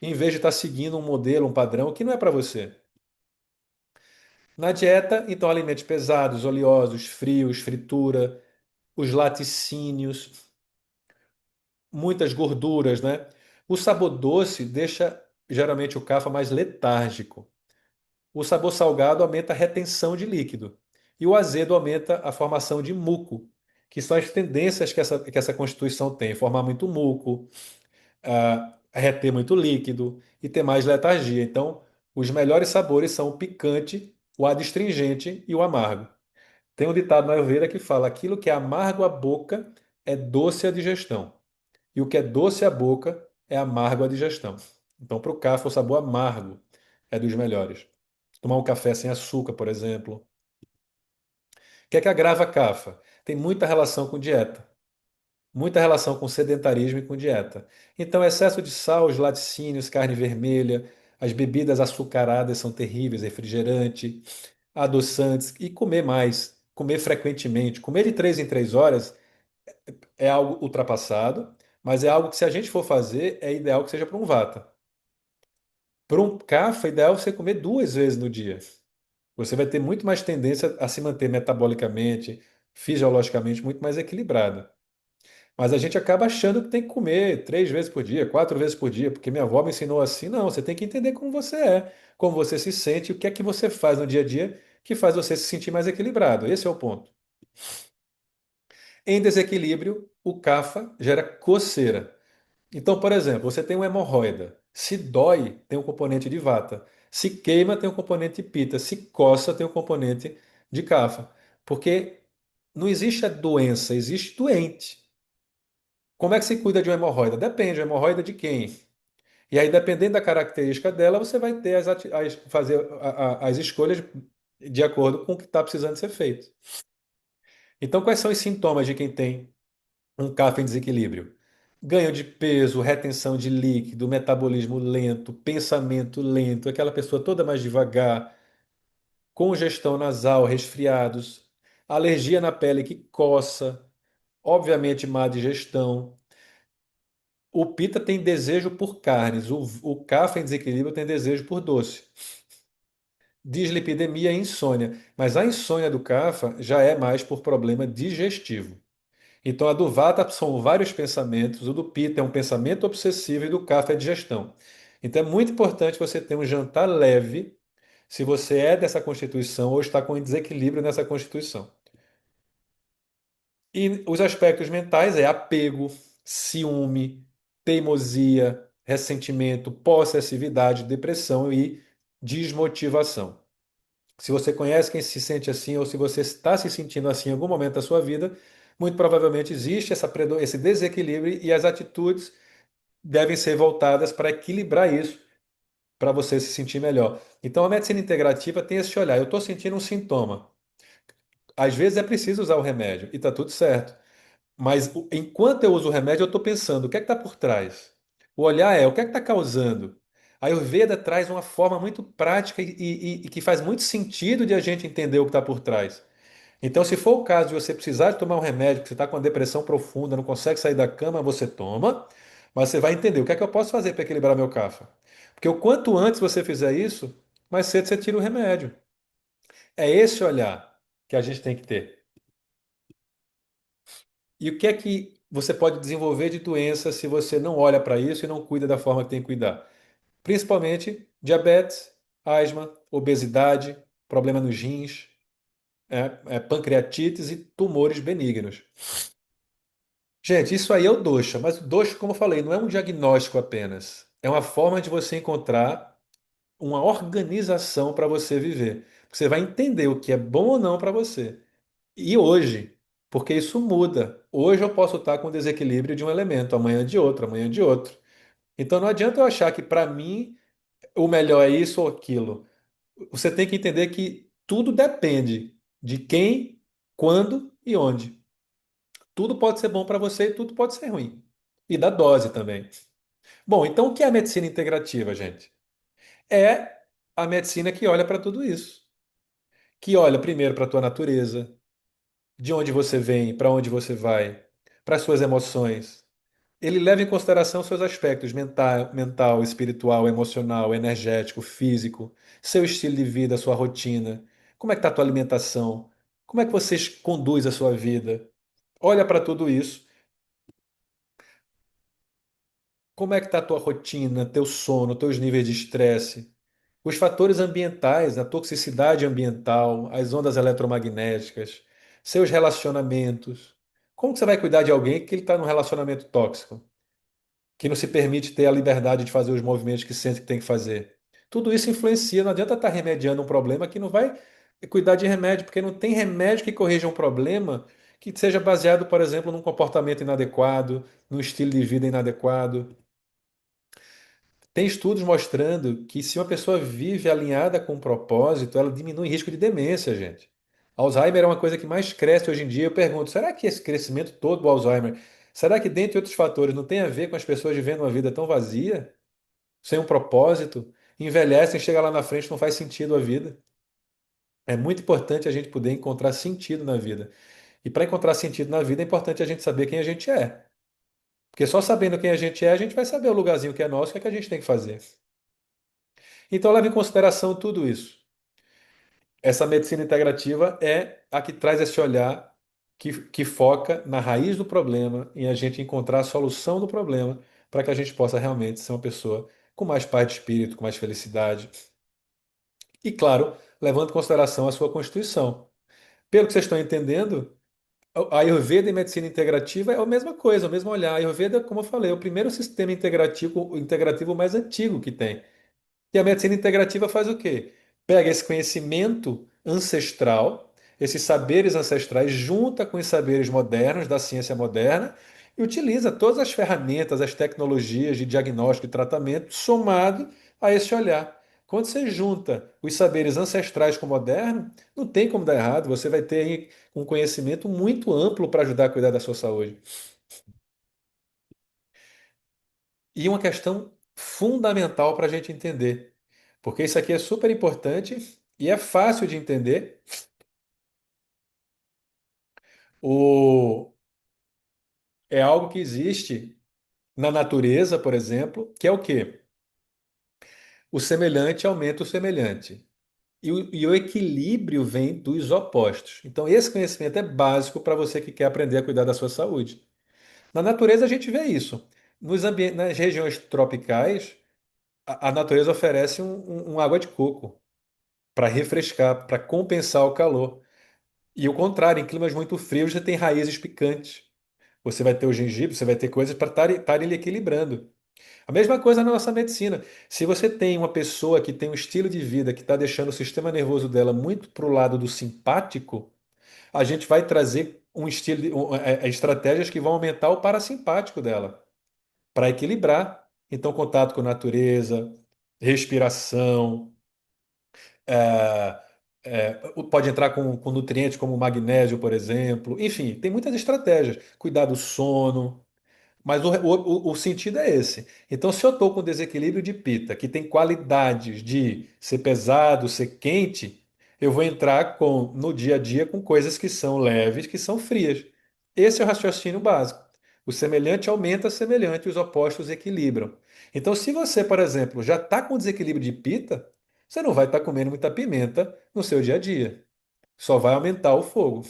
Speaker 1: em vez de estar seguindo um modelo, um padrão que não é para você. Na dieta, então, alimentos pesados, oleosos, frios, fritura, os laticínios, muitas gorduras, né? O sabor doce deixa geralmente o Kapha mais letárgico. O sabor salgado aumenta a retenção de líquido. E o azedo aumenta a formação de muco, que são as tendências que essa constituição tem: formar muito muco, reter muito líquido e ter mais letargia. Então, os melhores sabores são o picante, o adstringente e o amargo. Tem um ditado na Ayurveda que fala: aquilo que é amargo à boca é doce à digestão. E o que é doce à boca é amargo à digestão. Então, para o Kapha, o sabor amargo é dos melhores. Tomar um café sem açúcar, por exemplo. O que agrava a Kapha? Tem muita relação com dieta, muita relação com sedentarismo e com dieta. Então, excesso de sal, os laticínios, carne vermelha, as bebidas açucaradas são terríveis, refrigerante, adoçantes e comer mais, comer frequentemente. Comer de 3 em 3 horas é algo ultrapassado, mas é algo que, se a gente for fazer, é ideal que seja para um vata. Para um kapha, é ideal você comer 2 vezes no dia. Você vai ter muito mais tendência a se manter metabolicamente, fisiologicamente muito mais equilibrado. Mas a gente acaba achando que tem que comer 3 vezes por dia, 4 vezes por dia, porque minha avó me ensinou assim. Não, você tem que entender como você é, como você se sente, o que é que você faz no dia a dia que faz você se sentir mais equilibrado. Esse é o ponto. Em desequilíbrio, o kapha gera coceira. Então, por exemplo, você tem uma hemorroida. Se dói, tem um componente de vata. Se queima, tem um componente de pita. Se coça, tem um componente de kapha. Porque não existe a doença, existe doente. Como é que se cuida de uma hemorroida? Depende, a hemorroida de quem? E aí, dependendo da característica dela, você vai ter fazer as escolhas de acordo com o que está precisando ser feito. Então, quais são os sintomas de quem tem um kapha em desequilíbrio? Ganho de peso, retenção de líquido, metabolismo lento, pensamento lento, aquela pessoa toda mais devagar, congestão nasal, resfriados, alergia na pele que coça, obviamente má digestão. O pita tem desejo por carnes, o kapha em desequilíbrio tem desejo por doce. Dislipidemia e insônia, mas a insônia do kapha já é mais por problema digestivo. Então, a do Vata são vários pensamentos, o do Pitta é um pensamento obsessivo e do Kapha é digestão. Então, é muito importante você ter um jantar leve se você é dessa constituição ou está com desequilíbrio nessa constituição. E os aspectos mentais é apego, ciúme, teimosia, ressentimento, possessividade, depressão e desmotivação. Se você conhece quem se sente assim ou se você está se sentindo assim em algum momento da sua vida, muito provavelmente existe esse desequilíbrio e as atitudes devem ser voltadas para equilibrar isso, para você se sentir melhor. Então, a medicina integrativa tem esse olhar. Eu estou sentindo um sintoma. Às vezes é preciso usar o remédio e está tudo certo. Mas enquanto eu uso o remédio, eu estou pensando, o que é que está por trás? O olhar é, o que é que está causando? A Ayurveda traz uma forma muito prática e que faz muito sentido de a gente entender o que está por trás. Então, se for o caso de você precisar de tomar um remédio, que você está com uma depressão profunda, não consegue sair da cama, você toma, mas você vai entender o que é que eu posso fazer para equilibrar meu kapha. Porque o quanto antes você fizer isso, mais cedo você tira o remédio. É esse olhar que a gente tem que ter. E o que é que você pode desenvolver de doença se você não olha para isso e não cuida da forma que tem que cuidar? Principalmente diabetes, asma, obesidade, problema nos rins, pancreatites e tumores benignos. Gente, isso aí é o dosha, mas o dosha, como eu falei, não é um diagnóstico apenas. É uma forma de você encontrar uma organização para você viver. Você vai entender o que é bom ou não para você. E hoje, porque isso muda. Hoje eu posso estar com desequilíbrio de um elemento, amanhã de outro, amanhã de outro. Então não adianta eu achar que para mim o melhor é isso ou aquilo. Você tem que entender que tudo depende de quem, quando e onde. Tudo pode ser bom para você e tudo pode ser ruim. E da dose também. Bom, então o que é a medicina integrativa, gente? É a medicina que olha para tudo isso. Que olha primeiro para a tua natureza, de onde você vem, para onde você vai, para as suas emoções. Ele leva em consideração seus aspectos mental, espiritual, emocional, energético, físico, seu estilo de vida, sua rotina. Como é que está a tua alimentação? Como é que você conduz a sua vida? Olha para tudo isso. Como é que está a tua rotina, teu sono, teus níveis de estresse? Os fatores ambientais, a toxicidade ambiental, as ondas eletromagnéticas, seus relacionamentos. Como que você vai cuidar de alguém que ele está num relacionamento tóxico, que não se permite ter a liberdade de fazer os movimentos que sente que tem que fazer? Tudo isso influencia. Não adianta estar remediando um problema que não vai cuidar de remédio, porque não tem remédio que corrija um problema que seja baseado, por exemplo, num comportamento inadequado, num estilo de vida inadequado. Tem estudos mostrando que se uma pessoa vive alinhada com um propósito, ela diminui o risco de demência, gente. Alzheimer é uma coisa que mais cresce hoje em dia. Eu pergunto, será que esse crescimento todo do Alzheimer, será que dentre outros fatores não tem a ver com as pessoas vivendo uma vida tão vazia, sem um propósito, envelhecem, chega lá na frente, não faz sentido a vida? É muito importante a gente poder encontrar sentido na vida. E para encontrar sentido na vida é importante a gente saber quem a gente é. Porque só sabendo quem a gente vai saber o lugarzinho que é nosso, o que é que a gente tem que fazer. Então, leve em consideração tudo isso. Essa medicina integrativa é a que traz esse olhar que foca na raiz do problema, em a gente encontrar a solução do problema, para que a gente possa realmente ser uma pessoa com mais paz de espírito, com mais felicidade. E, claro, levando em consideração a sua constituição. Pelo que vocês estão entendendo, a Ayurveda e medicina integrativa é a mesma coisa, o mesmo olhar. A Ayurveda, como eu falei, é o primeiro sistema integrativo mais antigo que tem. E a medicina integrativa faz o quê? Pega esse conhecimento ancestral, esses saberes ancestrais, junta com os saberes modernos da ciência moderna e utiliza todas as ferramentas, as tecnologias de diagnóstico e tratamento, somado a esse olhar. Quando você junta os saberes ancestrais com o moderno, não tem como dar errado, você vai ter aí um conhecimento muito amplo para ajudar a cuidar da sua saúde. E uma questão fundamental para a gente entender, porque isso aqui é super importante e é fácil de entender. O... É algo que existe na natureza, por exemplo, que é o quê? O semelhante aumenta o semelhante. E o equilíbrio vem dos opostos. Então, esse conhecimento é básico para você que quer aprender a cuidar da sua saúde. Na natureza, a gente vê isso. Nas regiões tropicais, a natureza oferece um água de coco para refrescar, para compensar o calor. E o contrário, em climas muito frios, você tem raízes picantes. Você vai ter o gengibre, você vai ter coisas para estarem lhe equilibrando. A mesma coisa na nossa medicina. Se você tem uma pessoa que tem um estilo de vida que está deixando o sistema nervoso dela muito para o lado do simpático, a gente vai trazer um estilo, estratégias que vão aumentar o parasimpático dela, para equilibrar. Então, contato com a natureza, respiração, é, pode entrar com nutrientes como magnésio, por exemplo. Enfim, tem muitas estratégias. Cuidar do sono. Mas o sentido é esse. Então, se eu estou com desequilíbrio de pita, que tem qualidades de ser pesado, ser quente, eu vou entrar no dia a dia com coisas que são leves, que são frias. Esse é o raciocínio básico. O semelhante aumenta semelhante, os opostos equilibram. Então, se você, por exemplo, já está com desequilíbrio de pita, você não vai estar comendo muita pimenta no seu dia a dia. Só vai aumentar o fogo.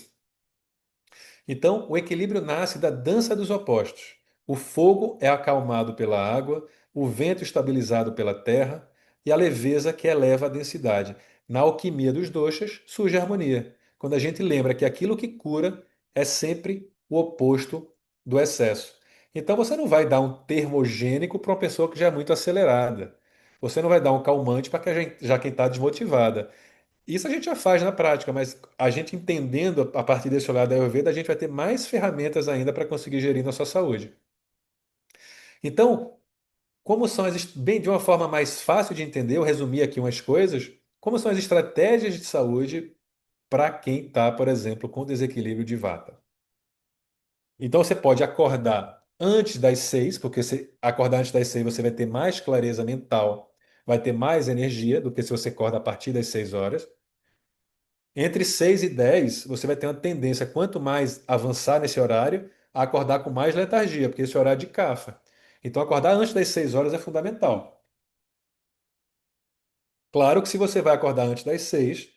Speaker 1: Então, o equilíbrio nasce da dança dos opostos. O fogo é acalmado pela água, o vento estabilizado pela terra e a leveza que eleva a densidade. Na alquimia dos doshas surge a harmonia. Quando a gente lembra que aquilo que cura é sempre o oposto do excesso. Então, você não vai dar um termogênico para uma pessoa que já é muito acelerada. Você não vai dar um calmante para já quem está desmotivada. Isso a gente já faz na prática, mas a gente entendendo a partir desse olhar da Ayurveda, a gente vai ter mais ferramentas ainda para conseguir gerir nossa saúde. Então, como são bem de uma forma mais fácil de entender, eu resumi aqui umas coisas, como são as estratégias de saúde para quem está, por exemplo, com desequilíbrio de vata. Então você pode acordar antes das 6, porque se acordar antes das 6 você vai ter mais clareza mental, vai ter mais energia do que se você acorda a partir das 6 horas. Entre 6 e 10 você vai ter uma tendência, quanto mais avançar nesse horário, a acordar com mais letargia, porque esse é o horário de cafa. Então acordar antes das 6 horas é fundamental. Claro que se você vai acordar antes das 6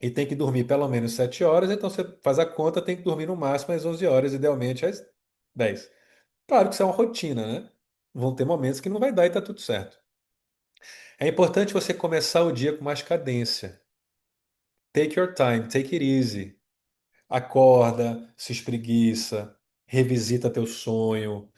Speaker 1: e tem que dormir pelo menos 7 horas, então você faz a conta, tem que dormir no máximo às 11 horas, idealmente às 10. Claro que isso é uma rotina, né? Vão ter momentos que não vai dar e tá tudo certo. É importante você começar o dia com mais cadência. Take your time, take it easy. Acorda, se espreguiça, revisita teu sonho,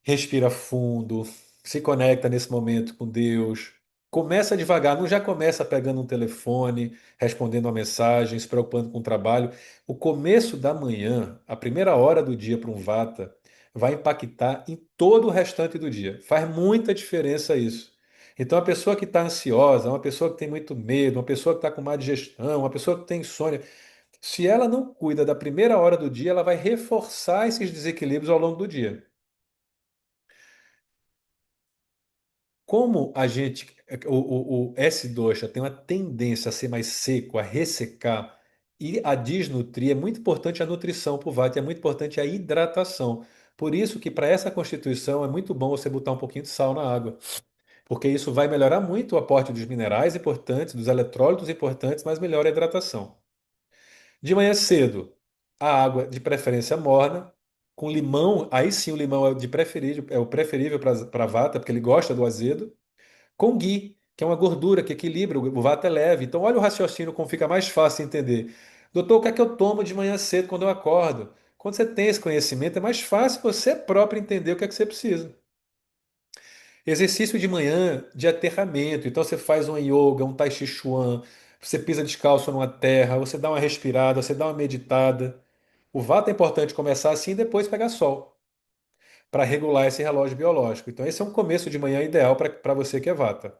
Speaker 1: respira fundo, se conecta nesse momento com Deus. Começa devagar, não já começa pegando um telefone, respondendo uma mensagem, se preocupando com o trabalho. O começo da manhã, a primeira hora do dia para um vata, vai impactar em todo o restante do dia. Faz muita diferença isso. Então, a pessoa que está ansiosa, uma pessoa que tem muito medo, uma pessoa que está com má digestão, uma pessoa que tem insônia, se ela não cuida da primeira hora do dia, ela vai reforçar esses desequilíbrios ao longo do dia. Como a gente, o S-dosha tem uma tendência a ser mais seco, a ressecar e a desnutrir, é muito importante a nutrição para o vata, é muito importante a hidratação. Por isso que para essa constituição é muito bom você botar um pouquinho de sal na água, porque isso vai melhorar muito o aporte dos minerais importantes, dos eletrólitos importantes, mas melhora a hidratação. De manhã cedo, a água de preferência morna, com limão, aí sim o limão é, de preferível, é o preferível para vata, porque ele gosta do azedo com ghee, que é uma gordura que equilibra, o vata é leve. Então, olha o raciocínio como fica mais fácil de entender. Doutor, o que é que eu tomo de manhã cedo quando eu acordo? Quando você tem esse conhecimento, é mais fácil você próprio entender o que é que você precisa. Exercício de manhã de aterramento. Então, você faz um yoga, um tai chi chuan, você pisa descalço numa terra, você dá uma respirada, você dá uma meditada. O vata é importante começar assim e depois pegar sol, para regular esse relógio biológico. Então, esse é um começo de manhã ideal para você que é vata.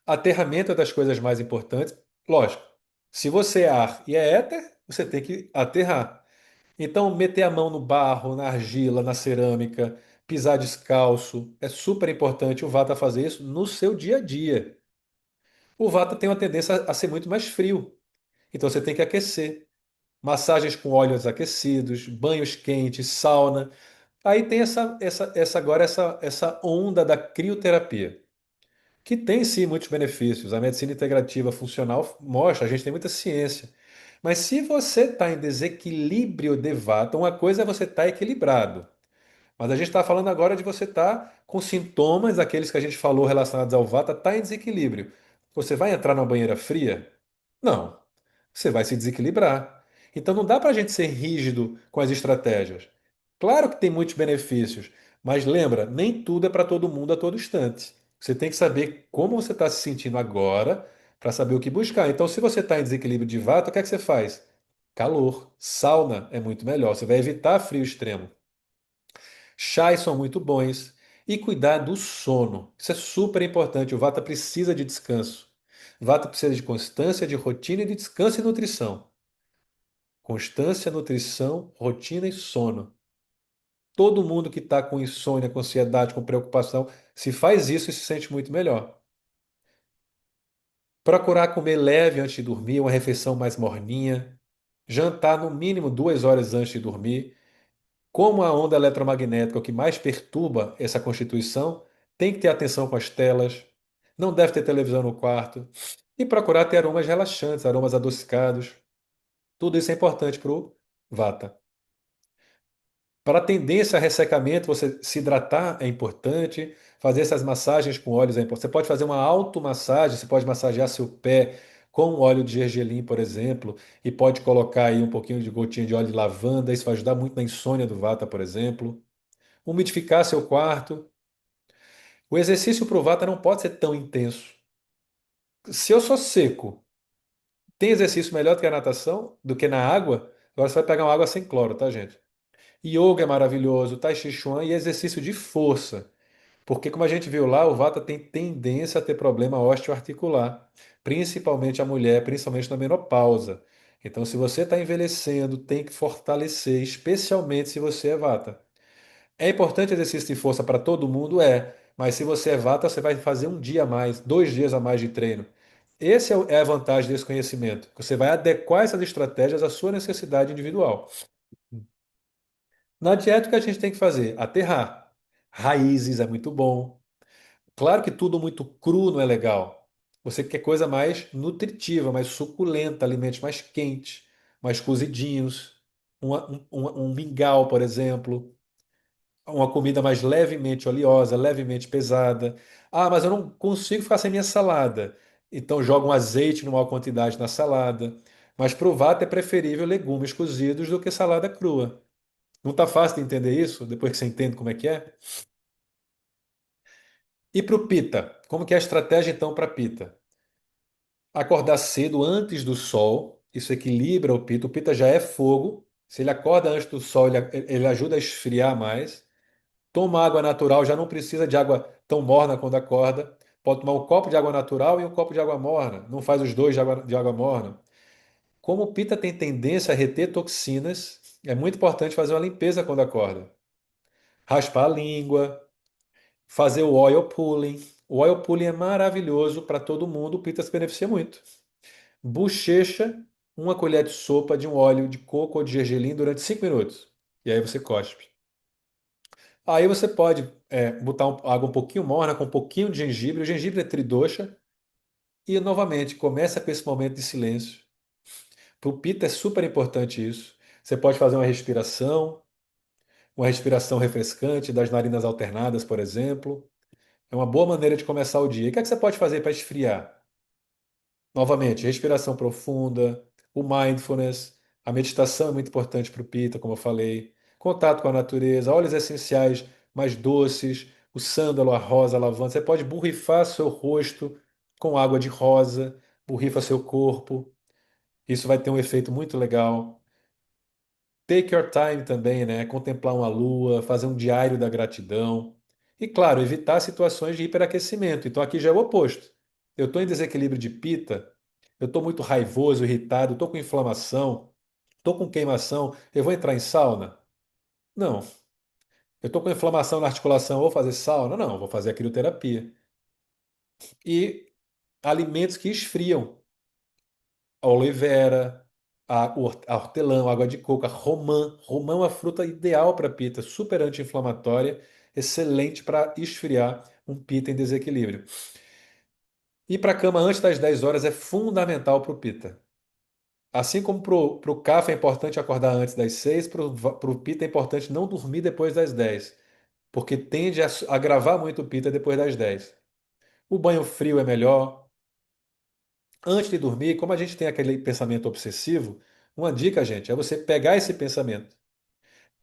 Speaker 1: Aterramento é das coisas mais importantes. Lógico, se você é ar e é éter, você tem que aterrar. Então, meter a mão no barro, na argila, na cerâmica, pisar descalço, é super importante o Vata fazer isso no seu dia a dia. O Vata tem uma tendência a ser muito mais frio, então você tem que aquecer. Massagens com óleos aquecidos, banhos quentes, sauna. Aí tem essa onda da crioterapia, que tem sim muitos benefícios. A medicina integrativa funcional mostra, a gente tem muita ciência. Mas se você está em desequilíbrio de vata, uma coisa é você estar equilibrado. Mas a gente está falando agora de você estar com sintomas, aqueles que a gente falou relacionados ao vata, está em desequilíbrio. Você vai entrar numa banheira fria? Não. Você vai se desequilibrar. Então não dá para a gente ser rígido com as estratégias. Claro que tem muitos benefícios, mas lembra, nem tudo é para todo mundo a todo instante. Você tem que saber como você está se sentindo agora para saber o que buscar. Então, se você está em desequilíbrio de vata, o que é que você faz? Calor, sauna é muito melhor. Você vai evitar frio extremo. Chás são muito bons. E cuidar do sono. Isso é super importante. O vata precisa de descanso. Vata precisa de constância, de rotina e de descanso e nutrição. Constância, nutrição, rotina e sono. Todo mundo que está com insônia, com ansiedade, com preocupação, se faz isso, se sente muito melhor. Procurar comer leve antes de dormir, uma refeição mais morninha. Jantar no mínimo 2 horas antes de dormir. Como a onda eletromagnética é o que mais perturba essa constituição, tem que ter atenção com as telas. Não deve ter televisão no quarto. E procurar ter aromas relaxantes, aromas adocicados. Tudo isso é importante para o Vata. Para a tendência a ressecamento, você se hidratar é importante, fazer essas massagens com óleos é importante. Você pode fazer uma automassagem, você pode massagear seu pé com óleo de gergelim, por exemplo, e pode colocar aí um pouquinho de gotinha de óleo de lavanda, isso vai ajudar muito na insônia do Vata, por exemplo. Umidificar seu quarto. O exercício para o Vata não pode ser tão intenso. Se eu sou seco, tem exercício melhor do que a natação, do que na água? Agora você vai pegar uma água sem cloro, tá, gente? Yoga é maravilhoso, Tai Chi Chuan e exercício de força. Porque, como a gente viu lá, o Vata tem tendência a ter problema osteoarticular, principalmente a mulher, principalmente na menopausa. Então, se você está envelhecendo, tem que fortalecer, especialmente se você é Vata. É importante exercício de força para todo mundo? É. Mas se você é Vata, você vai fazer um dia a mais, 2 dias a mais de treino. Esse é a vantagem desse conhecimento. Você vai adequar essas estratégias à sua necessidade individual. Na dieta, o que a gente tem que fazer? Aterrar. Raízes é muito bom. Claro que tudo muito cru não é legal. Você quer coisa mais nutritiva, mais suculenta, alimentos mais quentes, mais cozidinhos. Um mingau, por exemplo. Uma comida mais levemente oleosa, levemente pesada. Ah, mas eu não consigo ficar sem minha salada. Então joga um azeite numa maior quantidade na salada. Mas para o vata é preferível legumes cozidos do que salada crua. Não está fácil de entender isso, depois que você entende como é que é? E para o pita? Como que é a estratégia então para pita? Acordar cedo antes do sol, isso equilibra o pita. O pita já é fogo. Se ele acorda antes do sol, ele ajuda a esfriar mais. Toma água natural, já não precisa de água tão morna quando acorda. Pode tomar um copo de água natural e um copo de água morna. Não faz os dois de água morna. Como o pita tem tendência a reter toxinas, é muito importante fazer uma limpeza quando acorda. Raspar a língua, fazer o oil pulling. O oil pulling é maravilhoso para todo mundo, o pita se beneficia muito. Bochecha, uma colher de sopa de um óleo de coco ou de gergelim durante 5 minutos. E aí você cospe. Aí você pode botar água um pouquinho morna com um pouquinho de gengibre. O gengibre é tridosha. E novamente, começa com esse momento de silêncio. Para o pita é super importante isso. Você pode fazer uma respiração refrescante das narinas alternadas, por exemplo. É uma boa maneira de começar o dia. E o que é que você pode fazer para esfriar? Novamente, respiração profunda, o mindfulness, a meditação é muito importante para o Pita, como eu falei. Contato com a natureza, óleos essenciais mais doces, o sândalo, a rosa, a lavanda. Você pode borrifar seu rosto com água de rosa, borrifa seu corpo. Isso vai ter um efeito muito legal. Take your time também, né? Contemplar uma lua, fazer um diário da gratidão. E, claro, evitar situações de hiperaquecimento. Então, aqui já é o oposto. Eu estou em desequilíbrio de pita, eu estou muito raivoso, irritado, estou com inflamação, estou com queimação, eu vou entrar em sauna? Não. Eu estou com inflamação na articulação, vou fazer sauna? Não, vou fazer a crioterapia. E alimentos que esfriam. A aloe vera, a hortelã, a água de coco, a romã. Romã é uma fruta ideal para pita, super anti-inflamatória, excelente para esfriar um pita em desequilíbrio. Ir para a cama antes das 10 horas é fundamental para o pita. Assim como para o kapha é importante acordar antes das 6, para o pita é importante não dormir depois das 10, porque tende a agravar muito o pita depois das 10. O banho frio é melhor. Antes de dormir, como a gente tem aquele pensamento obsessivo, uma dica, gente, é você pegar esse pensamento,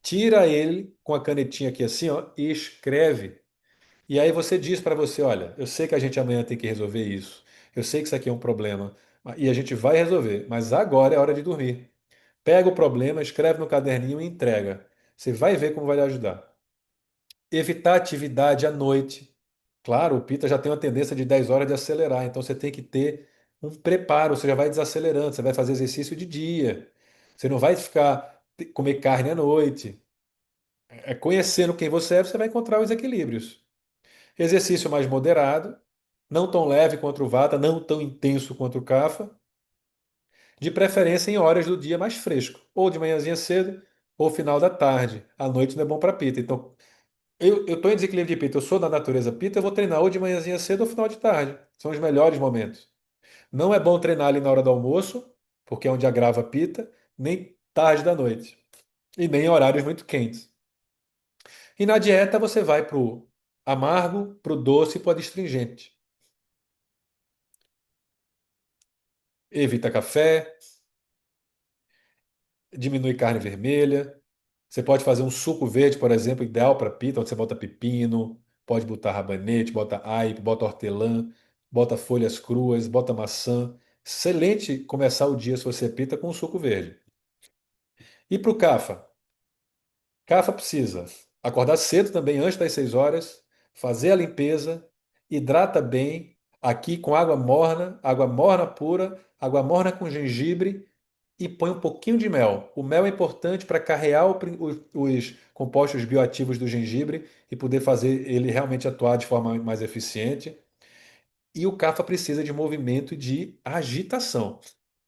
Speaker 1: tira ele com a canetinha aqui assim, ó, e escreve. E aí você diz para você, olha, eu sei que a gente amanhã tem que resolver isso. Eu sei que isso aqui é um problema e a gente vai resolver, mas agora é hora de dormir. Pega o problema, escreve no caderninho e entrega. Você vai ver como vai lhe ajudar. Evitar atividade à noite. Claro, o Pita já tem uma tendência de 10 horas de acelerar, então você tem que ter um preparo, você já vai desacelerando, você vai fazer exercício de dia. Você não vai ficar comer carne à noite. É conhecendo quem você é, você vai encontrar os equilíbrios. Exercício mais moderado, não tão leve quanto o Vata, não tão intenso quanto o Kapha, de preferência em horas do dia mais fresco, ou de manhãzinha cedo, ou final da tarde. À noite não é bom para Pita. Então, eu estou em desequilíbrio de pita, eu sou da natureza pita, eu vou treinar ou de manhãzinha cedo ou final de tarde. São os melhores momentos. Não é bom treinar ali na hora do almoço, porque é onde agrava a pita, nem tarde da noite. E nem em horários muito quentes. E na dieta você vai pro amargo, pro doce e pro adstringente. Evita café, diminui carne vermelha. Você pode fazer um suco verde, por exemplo, ideal para pita, onde você bota pepino, pode botar rabanete, bota aipo, bota hortelã. bota folhas cruas, bota maçã. Excelente começar o dia se você pita com um suco verde. E para o Cafa? Cafa precisa acordar cedo também, antes das 6 horas, fazer a limpeza, hidrata bem, aqui com água morna pura, água morna com gengibre e põe um pouquinho de mel. O mel é importante para carrear os compostos bioativos do gengibre e poder fazer ele realmente atuar de forma mais eficiente. E o Cafa precisa de movimento e de agitação.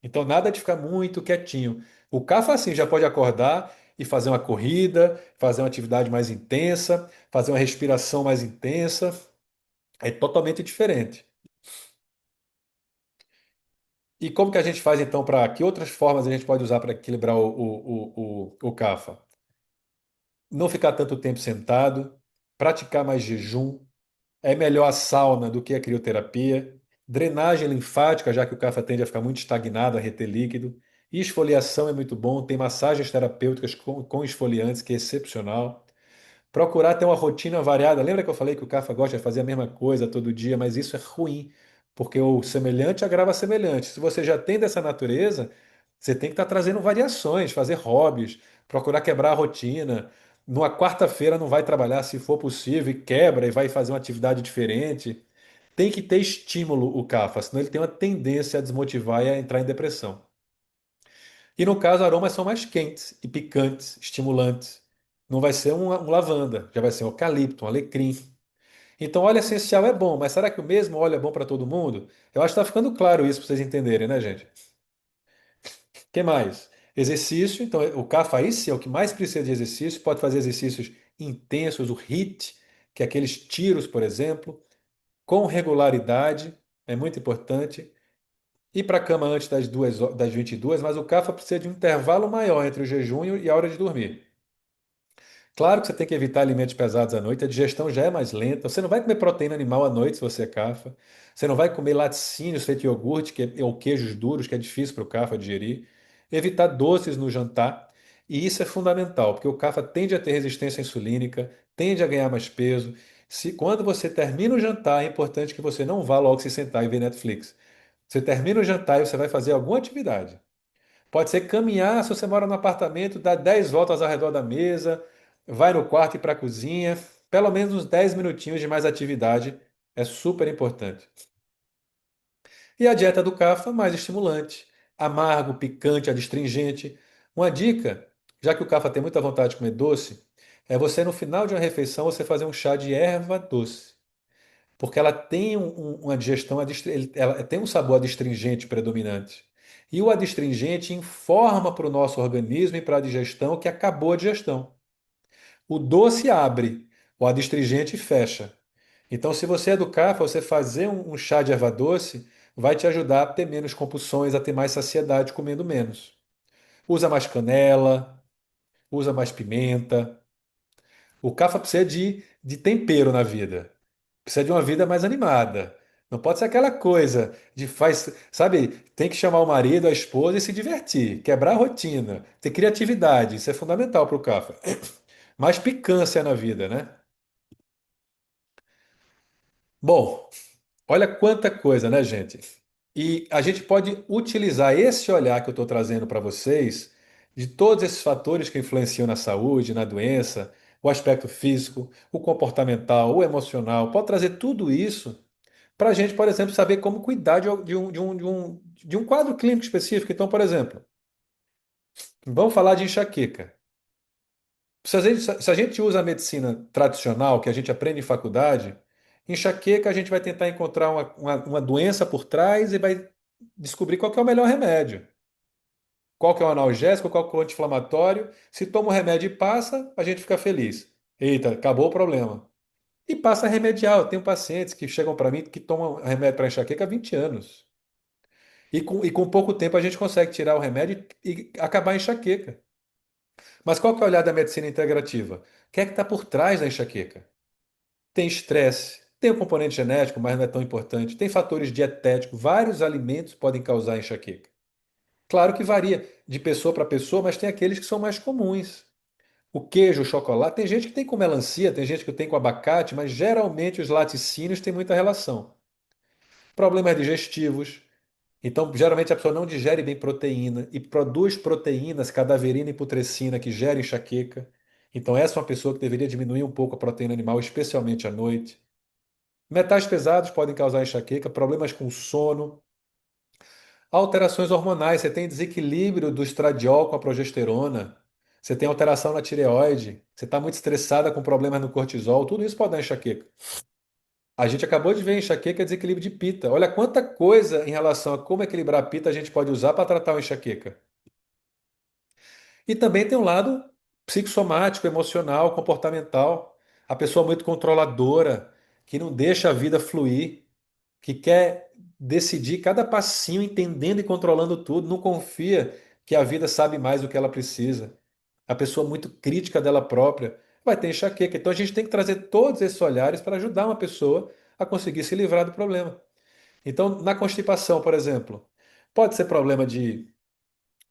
Speaker 1: Então, nada de ficar muito quietinho. O Cafa, assim, já pode acordar e fazer uma corrida, fazer uma atividade mais intensa, fazer uma respiração mais intensa. É totalmente diferente. E como que a gente faz, então, para que outras formas a gente pode usar para equilibrar o Cafa? Não ficar tanto tempo sentado, praticar mais jejum, é melhor a sauna do que a crioterapia, drenagem linfática, já que o Kapha tende a ficar muito estagnado, a reter líquido, e esfoliação é muito bom, tem massagens terapêuticas com esfoliantes, que é excepcional. Procurar ter uma rotina variada. Lembra que eu falei que o Kapha gosta de fazer a mesma coisa todo dia, mas isso é ruim, porque o semelhante agrava semelhante. Se você já tem dessa natureza, você tem que estar trazendo variações, fazer hobbies, procurar quebrar a rotina. Numa quarta-feira não vai trabalhar se for possível e quebra e vai fazer uma atividade diferente. Tem que ter estímulo o Kapha, senão ele tem uma tendência a desmotivar e a entrar em depressão. E no caso, aromas são mais quentes e picantes, estimulantes. Não vai ser um lavanda, já vai ser um eucalipto, um alecrim. Então, óleo essencial é bom, mas será que o mesmo óleo é bom para todo mundo? Eu acho que está ficando claro isso para vocês entenderem, né, gente? O que mais? Exercício. Então, o Kapha aí sim é o que mais precisa de exercício. Pode fazer exercícios intensos, o HIIT, que é aqueles tiros, por exemplo, com regularidade, é muito importante. Ir para a cama antes das 22, mas o Kapha precisa de um intervalo maior entre o jejum e a hora de dormir. Claro que você tem que evitar alimentos pesados à noite, a digestão já é mais lenta. Você não vai comer proteína animal à noite se você é cafa. Você não vai comer laticínios feito iogurte ou queijos duros, que é difícil para o cafa digerir. Evitar doces no jantar. E isso é fundamental, porque o cafa tende a ter resistência insulínica, tende a ganhar mais peso. Quando você termina o jantar, é importante que você não vá logo se sentar e ver Netflix. Você termina o jantar e você vai fazer alguma atividade. Pode ser caminhar, se você mora no apartamento, dá 10 voltas ao redor da mesa, vai no quarto e para a cozinha. Pelo menos uns 10 minutinhos de mais atividade é super importante. E a dieta do Kapha, mais estimulante, amargo, picante, adstringente. Uma dica, já que o Kapha tem muita vontade de comer doce, é você no final de uma refeição você fazer um chá de erva doce. Porque ela tem uma digestão, ela tem um sabor adstringente predominante. E o adstringente informa para o nosso organismo e para a digestão que acabou a digestão. O doce abre, o adstringente fecha. Então, se você é do CAFA, você fazer um chá de erva doce vai te ajudar a ter menos compulsões, a ter mais saciedade comendo menos. Usa mais canela, usa mais pimenta. O CAFA precisa de tempero na vida. Precisa de uma vida mais animada. Não pode ser aquela coisa de faz, sabe, tem que chamar o marido, a esposa e se divertir, quebrar a rotina, ter criatividade, isso é fundamental para o Cafa. Mais picância na vida, né? Bom, olha quanta coisa, né, gente? E a gente pode utilizar esse olhar que eu estou trazendo para vocês, de todos esses fatores que influenciam na saúde, na doença, o aspecto físico, o comportamental, o emocional, pode trazer tudo isso para a gente, por exemplo, saber como cuidar de um quadro clínico específico. Então, por exemplo, vamos falar de enxaqueca. Se a gente usa a medicina tradicional, que a gente aprende em faculdade, enxaqueca a gente vai tentar encontrar uma doença por trás e vai descobrir qual que é o melhor remédio. Qual que é o analgésico, qual que é o anti-inflamatório. Se toma o remédio e passa, a gente fica feliz. Eita, acabou o problema. E passa a remediar. Eu tenho pacientes que chegam para mim que tomam remédio para enxaqueca há 20 anos. E com pouco tempo a gente consegue tirar o remédio e acabar a enxaqueca. Mas qual que é o olhar da medicina integrativa? O que é que está por trás da enxaqueca? Tem estresse, tem o componente genético, mas não é tão importante. Tem fatores dietéticos, vários alimentos podem causar enxaqueca. Claro que varia de pessoa para pessoa, mas tem aqueles que são mais comuns. O queijo, o chocolate, tem gente que tem com melancia, tem gente que tem com abacate, mas geralmente os laticínios têm muita relação. problemas digestivos. Então, geralmente a pessoa não digere bem proteína e produz proteínas, cadaverina e putrescina, que gera enxaqueca. Então, essa é uma pessoa que deveria diminuir um pouco a proteína animal, especialmente à noite. Metais pesados podem causar enxaqueca, problemas com sono, alterações hormonais. Você tem desequilíbrio do estradiol com a progesterona, você tem alteração na tireoide, você está muito estressada com problemas no cortisol, tudo isso pode dar enxaqueca. A gente acabou de ver enxaqueca e desequilíbrio de pita. Olha quanta coisa em relação a como equilibrar a pita a gente pode usar para tratar a enxaqueca. E também tem um lado psicossomático, emocional, comportamental. A pessoa muito controladora, que não deixa a vida fluir, que quer decidir cada passinho, entendendo e controlando tudo, não confia que a vida sabe mais do que ela precisa. A pessoa muito crítica dela própria vai ter enxaqueca. Então a gente tem que trazer todos esses olhares para ajudar uma pessoa a conseguir se livrar do problema. Então, na constipação, por exemplo, pode ser problema de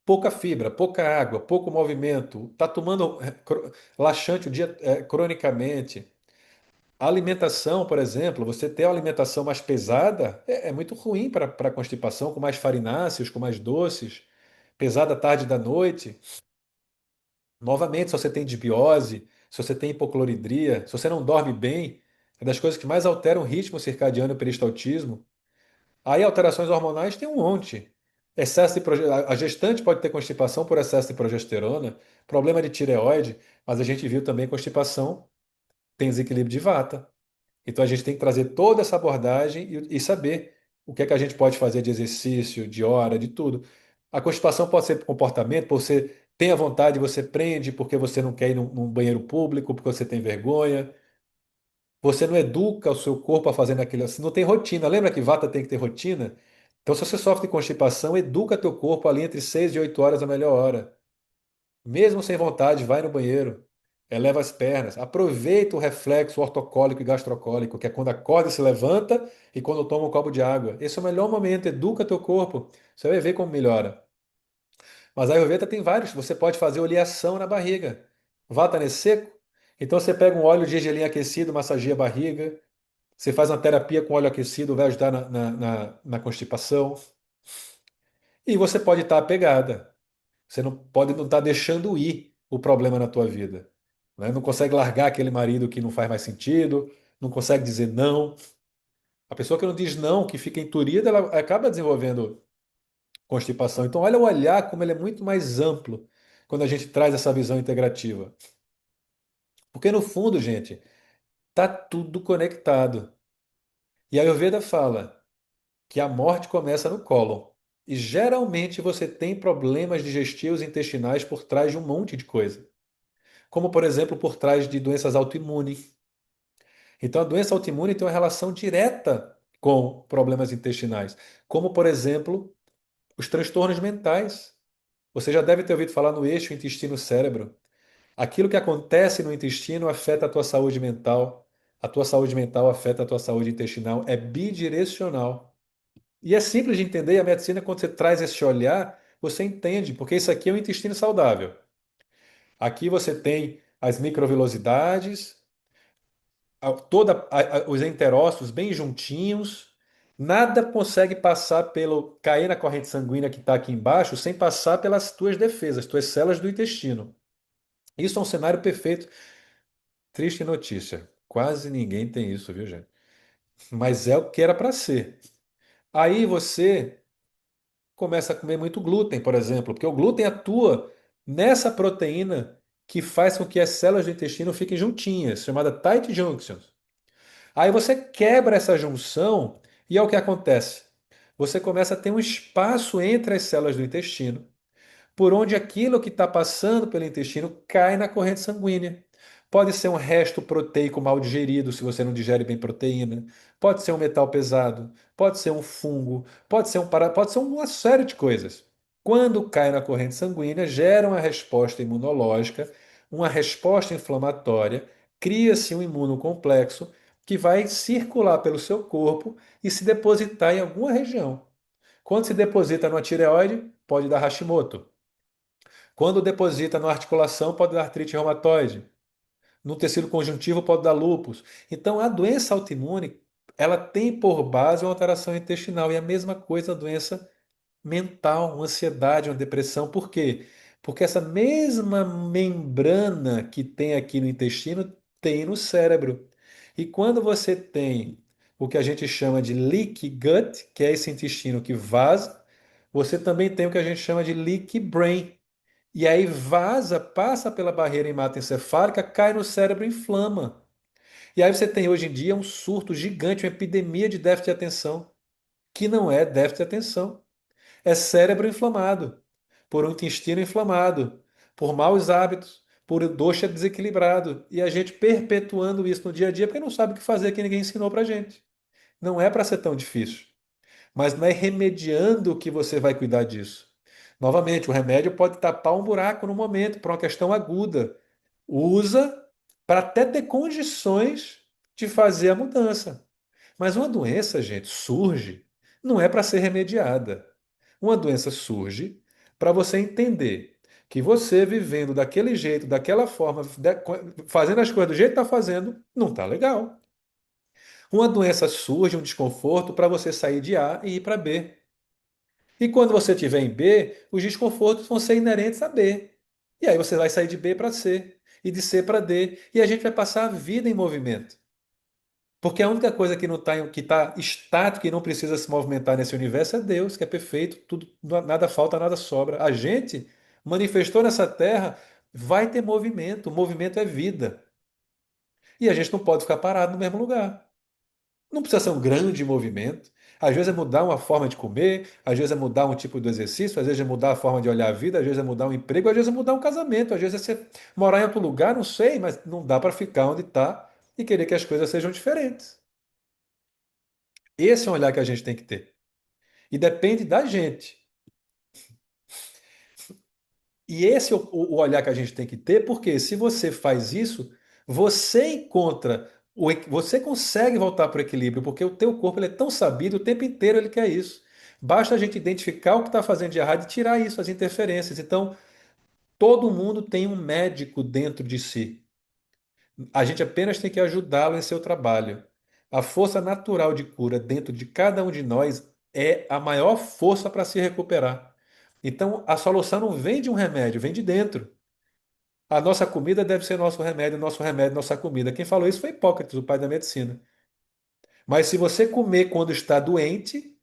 Speaker 1: pouca fibra, pouca água, pouco movimento, está tomando laxante o dia cronicamente. A alimentação, por exemplo, você ter uma alimentação mais pesada é muito ruim para a constipação, com mais farináceos, com mais doces, pesada à tarde da noite. Novamente, se você tem disbiose, se você tem hipocloridria, se você não dorme bem, é das coisas que mais alteram o ritmo circadiano e o peristaltismo. Aí alterações hormonais tem um monte. Excesso de a gestante pode ter constipação por excesso de progesterona, problema de tireoide, mas a gente viu também constipação tem desequilíbrio de vata. Então a gente tem que trazer toda essa abordagem e saber o que é que a gente pode fazer de exercício, de hora, de tudo. A constipação pode ser comportamento, você tem a vontade, você prende porque você não quer ir num banheiro público, porque você tem vergonha. Você não educa o seu corpo a fazer aquilo assim, não tem rotina. Lembra que vata tem que ter rotina? Então, se você sofre de constipação, educa teu corpo ali entre 6 e 8 horas a melhor hora. Mesmo sem vontade, vai no banheiro, eleva as pernas, aproveita o reflexo ortocólico e gastrocólico, que é quando acorda e se levanta e quando toma um copo de água. Esse é o melhor momento, educa teu corpo. Você vai ver como melhora. Mas a Ayurveda tem vários, você pode fazer oleação na barriga. Vata é seco? Então você pega um óleo de gergelim aquecido, massageia a barriga. Você faz uma terapia com óleo aquecido, vai ajudar na constipação. E você pode estar apegada. Você não pode não estar deixando ir o problema na tua vida. Né? Não consegue largar aquele marido que não faz mais sentido, não consegue dizer não. A pessoa que não diz não, que fica enturida, ela acaba desenvolvendo constipação. Então, olha o olhar como ele é muito mais amplo quando a gente traz essa visão integrativa. Porque no fundo, gente, tá tudo conectado. E a Ayurveda fala que a morte começa no cólon. E geralmente você tem problemas digestivos e intestinais por trás de um monte de coisa. Como, por exemplo, por trás de doenças autoimunes. Então, a doença autoimune tem uma relação direta com problemas intestinais, como, por exemplo, os transtornos mentais. Você já deve ter ouvido falar no eixo intestino-cérebro. Aquilo que acontece no intestino afeta a tua saúde mental, a tua saúde mental afeta a tua saúde intestinal. É bidirecional. E é simples de entender, e a medicina, quando você traz esse olhar, você entende, porque isso aqui é um intestino saudável. Aqui você tem as microvilosidades, os enterócitos bem juntinhos, nada consegue passar pelo cair na corrente sanguínea que está aqui embaixo sem passar pelas tuas defesas, tuas células do intestino. Isso é um cenário perfeito. Triste notícia. Quase ninguém tem isso, viu, gente? Mas é o que era para ser. Aí você começa a comer muito glúten, por exemplo, porque o glúten atua nessa proteína que faz com que as células do intestino fiquem juntinhas, chamada tight junctions. Aí você quebra essa junção e é o que acontece. Você começa a ter um espaço entre as células do intestino por onde aquilo que está passando pelo intestino cai na corrente sanguínea. Pode ser um resto proteico mal digerido, se você não digere bem proteína. Pode ser um metal pesado. Pode ser um fungo. Pode ser uma série de coisas. Quando cai na corrente sanguínea, gera uma resposta imunológica, uma resposta inflamatória, cria-se um imunocomplexo que vai circular pelo seu corpo e se depositar em alguma região. Quando se deposita numa tireoide, pode dar Hashimoto. Quando deposita na articulação, pode dar artrite reumatoide. No tecido conjuntivo, pode dar lúpus. Então, a doença autoimune, ela tem por base uma alteração intestinal. E a mesma coisa a doença mental, uma ansiedade, uma depressão. Por quê? Porque essa mesma membrana que tem aqui no intestino tem no cérebro. E quando você tem o que a gente chama de leaky gut, que é esse intestino que vaza, você também tem o que a gente chama de leaky brain. E aí vaza, passa pela barreira hematoencefálica, cai no cérebro e inflama. E aí você tem hoje em dia um surto gigante, uma epidemia de déficit de atenção, que não é déficit de atenção, é cérebro inflamado, por um intestino inflamado, por maus hábitos, por doxa desequilibrado. E a gente perpetuando isso no dia a dia porque não sabe o que fazer, que ninguém ensinou pra gente. Não é para ser tão difícil, mas não é remediando que você vai cuidar disso. Novamente, o remédio pode tapar um buraco no momento, para uma questão aguda. Usa para até ter condições de fazer a mudança. Mas uma doença, gente, surge, não é para ser remediada. Uma doença surge para você entender que você vivendo daquele jeito, daquela forma, fazendo as coisas do jeito que está fazendo, não está legal. Uma doença surge, um desconforto, para você sair de A e ir para B. E quando você estiver em B, os desconfortos vão ser inerentes a B. E aí você vai sair de B para C, e de C para D, e a gente vai passar a vida em movimento. Porque a única coisa que não está que tá estática e não precisa se movimentar nesse universo é Deus, que é perfeito, tudo, nada falta, nada sobra. A gente manifestou nessa terra, vai ter movimento, o movimento é vida. E a gente não pode ficar parado no mesmo lugar. Não precisa ser um grande movimento. Às vezes é mudar uma forma de comer, às vezes é mudar um tipo de exercício, às vezes é mudar a forma de olhar a vida, às vezes é mudar um emprego, às vezes é mudar um casamento, às vezes é você morar em outro lugar, não sei, mas não dá para ficar onde está e querer que as coisas sejam diferentes. Esse é um olhar que a gente tem que ter. E depende da gente. E esse é o olhar que a gente tem que ter, porque se você faz isso, você encontra, você consegue voltar para o equilíbrio, porque o teu corpo ele é tão sabido, o tempo inteiro ele quer isso. Basta a gente identificar o que está fazendo de errado e tirar isso, as interferências. Então, todo mundo tem um médico dentro de si. A gente apenas tem que ajudá-lo em seu trabalho. A força natural de cura dentro de cada um de nós é a maior força para se recuperar. Então, a solução não vem de um remédio, vem de dentro. A nossa comida deve ser nosso remédio, nossa comida. Quem falou isso foi Hipócrates, o pai da medicina. Mas se você comer quando está doente,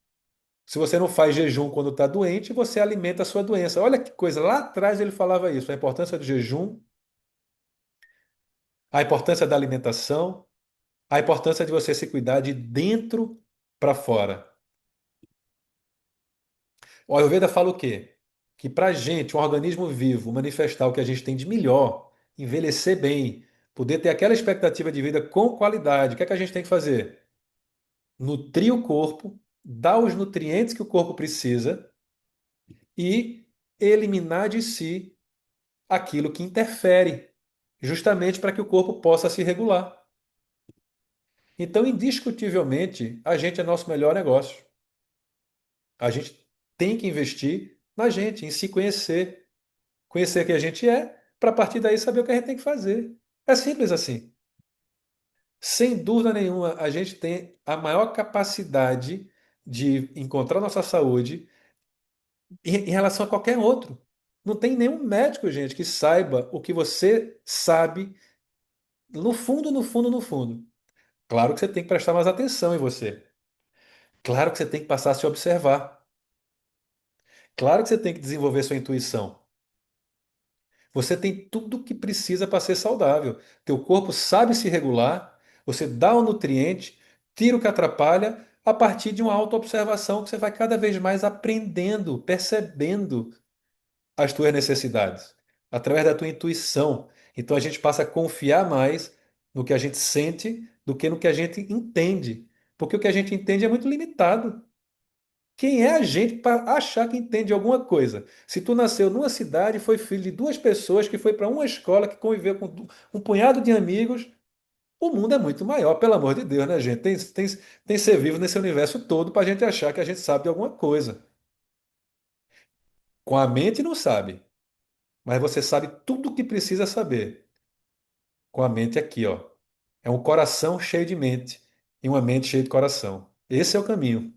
Speaker 1: se você não faz jejum quando está doente, você alimenta a sua doença. Olha que coisa, lá atrás ele falava isso, a importância do jejum, a importância da alimentação, a importância de você se cuidar de dentro para fora. O Ayurveda fala o quê? Que para a gente, um organismo vivo, manifestar o que a gente tem de melhor, envelhecer bem, poder ter aquela expectativa de vida com qualidade, o que é que a gente tem que fazer? Nutrir o corpo, dar os nutrientes que o corpo precisa e eliminar de si aquilo que interfere, justamente para que o corpo possa se regular. Então, indiscutivelmente, a gente é nosso melhor negócio. A gente tem que investir na gente, em se conhecer, conhecer quem a gente é, para a partir daí saber o que a gente tem que fazer. É simples assim. Sem dúvida nenhuma, a gente tem a maior capacidade de encontrar nossa saúde em relação a qualquer outro. Não tem nenhum médico, gente, que saiba o que você sabe no fundo, no fundo, no fundo. Claro que você tem que prestar mais atenção em você. Claro que você tem que passar a se observar. Claro que você tem que desenvolver sua intuição. Você tem tudo o que precisa para ser saudável. Teu corpo sabe se regular, você dá o nutriente, tira o que atrapalha, a partir de uma autoobservação que você vai cada vez mais aprendendo, percebendo as tuas necessidades, através da tua intuição. Então a gente passa a confiar mais no que a gente sente do que no que a gente entende. Porque o que a gente entende é muito limitado. Quem é a gente para achar que entende alguma coisa? Se tu nasceu numa cidade, foi filho de duas pessoas, que foi para uma escola, que conviveu com um punhado de amigos, o mundo é muito maior, pelo amor de Deus, né, gente? Tem ser vivo nesse universo todo para a gente achar que a gente sabe de alguma coisa. Com a mente não sabe, mas você sabe tudo o que precisa saber. Com a mente aqui, ó. É um coração cheio de mente. e uma mente cheia de coração. Esse é o caminho.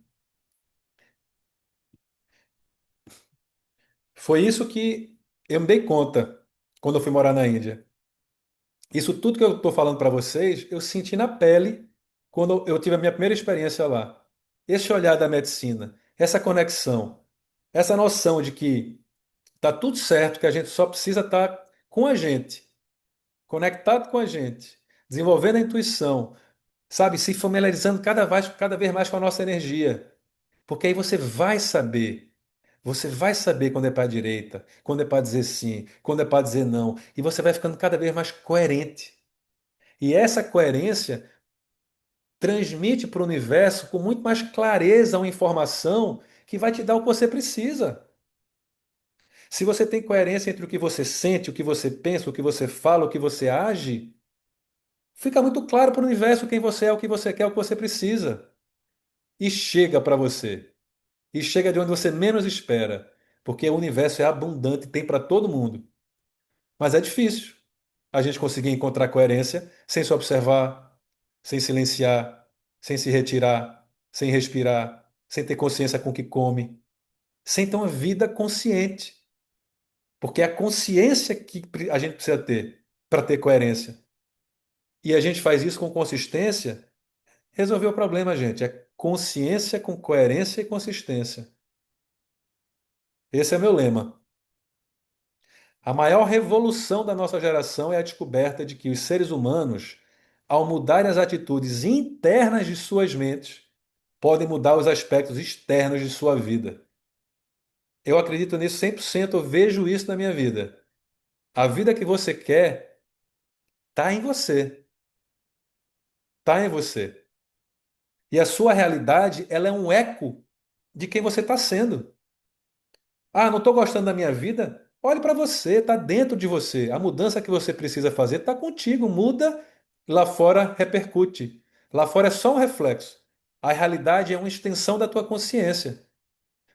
Speaker 1: Foi isso que eu me dei conta quando eu fui morar na Índia. Isso tudo que eu estou falando para vocês, eu senti na pele quando eu tive a minha primeira experiência lá. Esse olhar da medicina, essa conexão, essa noção de que tá tudo certo, que a gente só precisa estar com a gente, conectado com a gente, desenvolvendo a intuição, sabe, se familiarizando cada vez mais com a nossa energia. Porque aí você vai saber quando é para a direita, quando é para dizer sim, quando é para dizer não, e você vai ficando cada vez mais coerente. E essa coerência transmite para o universo com muito mais clareza uma informação que vai te dar o que você precisa. Se você tem coerência entre o que você sente, o que você pensa, o que você fala, o que você age, fica muito claro para o universo quem você é, o que você quer, o que você precisa. E chega para você. E chega de onde você menos espera. Porque o universo é abundante, tem para todo mundo. Mas é difícil a gente conseguir encontrar coerência sem se observar, sem silenciar, sem se retirar, sem respirar, sem ter consciência com o que come, sem ter uma vida consciente. Porque é a consciência que a gente precisa ter para ter coerência. E a gente faz isso com consistência, resolveu o problema, gente. É consciência com coerência e consistência. Esse é meu lema. A maior revolução da nossa geração é a descoberta de que os seres humanos, ao mudarem as atitudes internas de suas mentes, podem mudar os aspectos externos de sua vida. Eu acredito nisso 100%, eu vejo isso na minha vida. A vida que você quer está em você, está em você. E a sua realidade, ela é um eco de quem você está sendo. Ah, não estou gostando da minha vida? Olhe para você, está dentro de você. A mudança que você precisa fazer está contigo. Muda, lá fora repercute. Lá fora é só um reflexo. A realidade é uma extensão da tua consciência.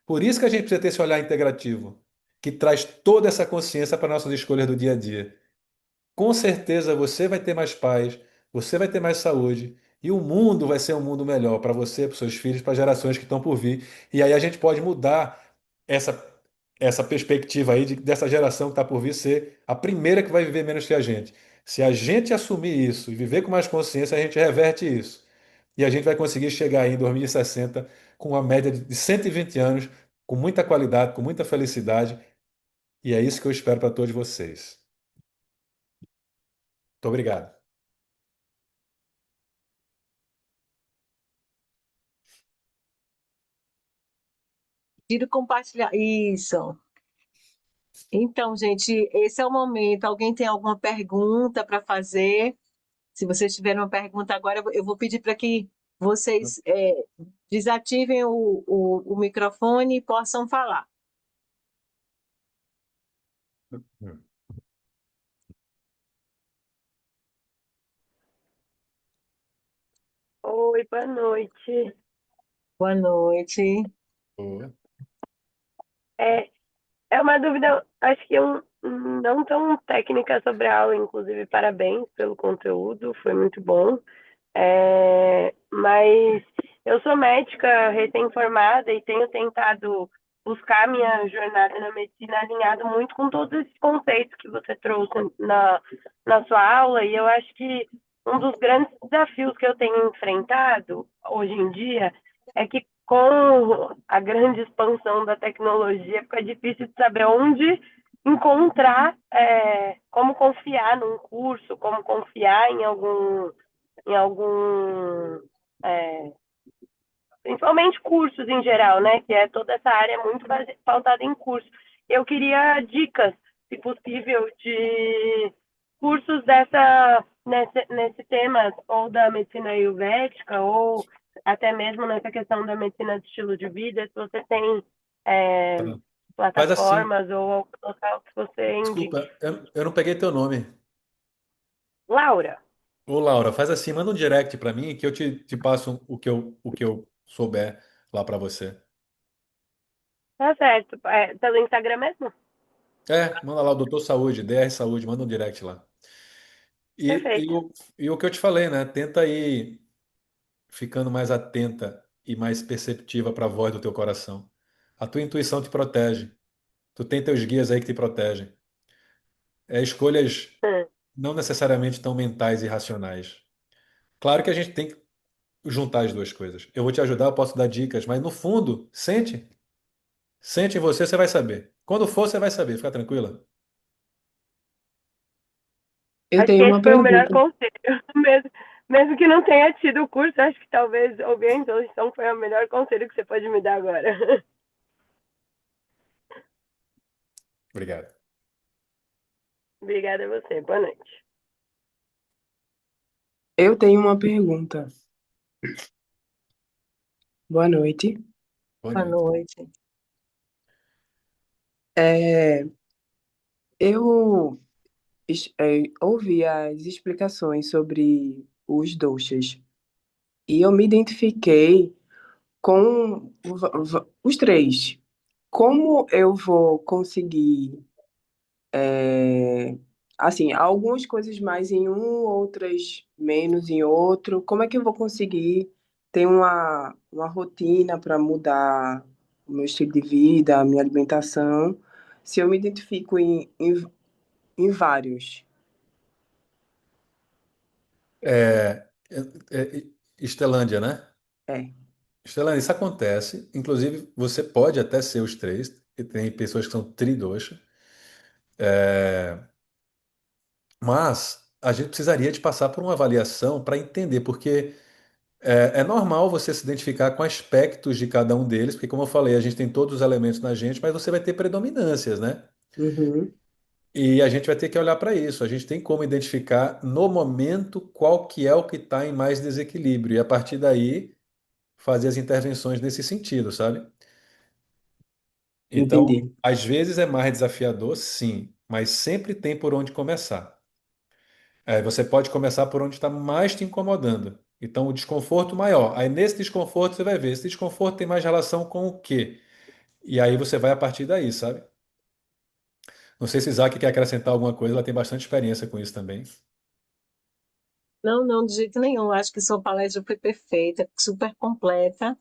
Speaker 1: Por isso que a gente precisa ter esse olhar integrativo, que traz toda essa consciência para nossas escolhas do dia a dia. Com certeza você vai ter mais paz, você vai ter mais saúde e o mundo vai ser um mundo melhor para você, para os seus filhos, para as gerações que estão por vir. E aí a gente pode mudar essa essa perspectiva aí dessa geração que está por vir ser a primeira que vai viver menos que a gente. Se a gente assumir isso e viver com mais consciência, a gente reverte isso. E a gente vai conseguir chegar aí em 2060 com uma média de 120 anos, com muita qualidade, com muita felicidade. E é isso que eu espero para todos vocês. Muito obrigado.
Speaker 2: Tiro compartilhar. Isso. Então, gente, esse é o momento. Alguém tem alguma pergunta para fazer? Se vocês tiverem uma pergunta agora, eu vou pedir para que vocês desativem o microfone e possam falar.
Speaker 3: Oi, boa noite.
Speaker 2: Boa noite.
Speaker 1: Boa.
Speaker 3: É, é uma dúvida, acho que não tão técnica sobre a aula, inclusive, parabéns pelo conteúdo, foi muito bom. Mas eu sou médica recém-formada e tenho tentado buscar minha jornada na medicina alinhado muito com todos esses conceitos que você trouxe na sua aula, e eu acho que um dos grandes desafios que eu tenho enfrentado hoje em dia é que com a grande expansão da tecnologia fica difícil de saber onde encontrar, como confiar num curso, como confiar em algum, é, principalmente cursos em geral, né? Que é toda essa área muito pautada em curso. Eu queria dicas, se possível, de cursos nesse tema, ou da medicina ayurvédica, ou até mesmo nessa questão da medicina de estilo de vida, se você tem
Speaker 1: Tá.
Speaker 3: é,
Speaker 1: Faz assim.
Speaker 3: plataformas ou algum local que você indique.
Speaker 1: Desculpa, eu não peguei teu nome.
Speaker 3: Laura,
Speaker 1: Ô, Laura, faz assim, manda um direct para mim que eu te passo o que eu souber lá para você.
Speaker 3: tá certo. Pelo Instagram mesmo?
Speaker 1: É, manda lá o Doutor Saúde, DR Saúde, manda um direct lá. E, e,
Speaker 3: Perfeito.
Speaker 1: o, e o que eu te falei, né? Tenta aí. ficando mais atenta e mais perceptiva para a voz do teu coração. A tua intuição te protege. Tu tem teus guias aí que te protegem. É escolhas
Speaker 3: Hum.
Speaker 1: não necessariamente tão mentais e racionais. Claro que a gente tem que juntar as duas coisas. Eu vou te ajudar, eu posso dar dicas, mas no fundo, sente. Sente em você, você vai saber. Quando for, você vai saber, fica tranquila.
Speaker 4: Eu
Speaker 3: Acho que
Speaker 4: tenho uma
Speaker 3: esse foi o melhor
Speaker 4: pergunta.
Speaker 3: conselho. Mesmo, mesmo que não tenha tido o curso, acho que talvez ouvir a introdução foi o melhor conselho que você pode me dar agora.
Speaker 1: Obrigado.
Speaker 3: Obrigada a você. Boa noite.
Speaker 4: Eu tenho uma pergunta. Boa noite.
Speaker 1: Boa
Speaker 2: Boa
Speaker 1: noite.
Speaker 2: noite.
Speaker 4: É, eu ouvi as explicações sobre os doshas e eu me identifiquei com os três. Como eu vou conseguir, é, assim, algumas coisas mais em um, outras menos em outro? Como é que eu vou conseguir ter uma rotina para mudar o meu estilo de vida, a minha alimentação, se eu me identifico em vários?
Speaker 1: É, Estelândia, né?
Speaker 4: É.
Speaker 1: Estelândia, isso acontece. Inclusive, você pode até ser os três, e tem pessoas que são tridosha. Mas a gente precisaria de passar por uma avaliação para entender, porque é normal você se identificar com aspectos de cada um deles, porque, como eu falei, a gente tem todos os elementos na gente, mas você vai ter predominâncias, né?
Speaker 4: Uhum.
Speaker 1: E a gente vai ter que olhar para isso. A gente tem como identificar no momento qual que é o que está em mais desequilíbrio, e a partir daí fazer as intervenções nesse sentido, sabe? Então,
Speaker 4: Entendi.
Speaker 1: às vezes é mais desafiador, sim, mas sempre tem por onde começar. Você pode começar por onde está mais te incomodando. Então, o desconforto maior. Aí, nesse desconforto, você vai ver. Esse desconforto tem mais relação com o quê? E aí você vai a partir daí, sabe? Não sei se Isaac quer acrescentar alguma coisa, ela tem bastante experiência com isso também.
Speaker 2: Não, não, de jeito nenhum. Acho que sua palestra foi perfeita, super completa.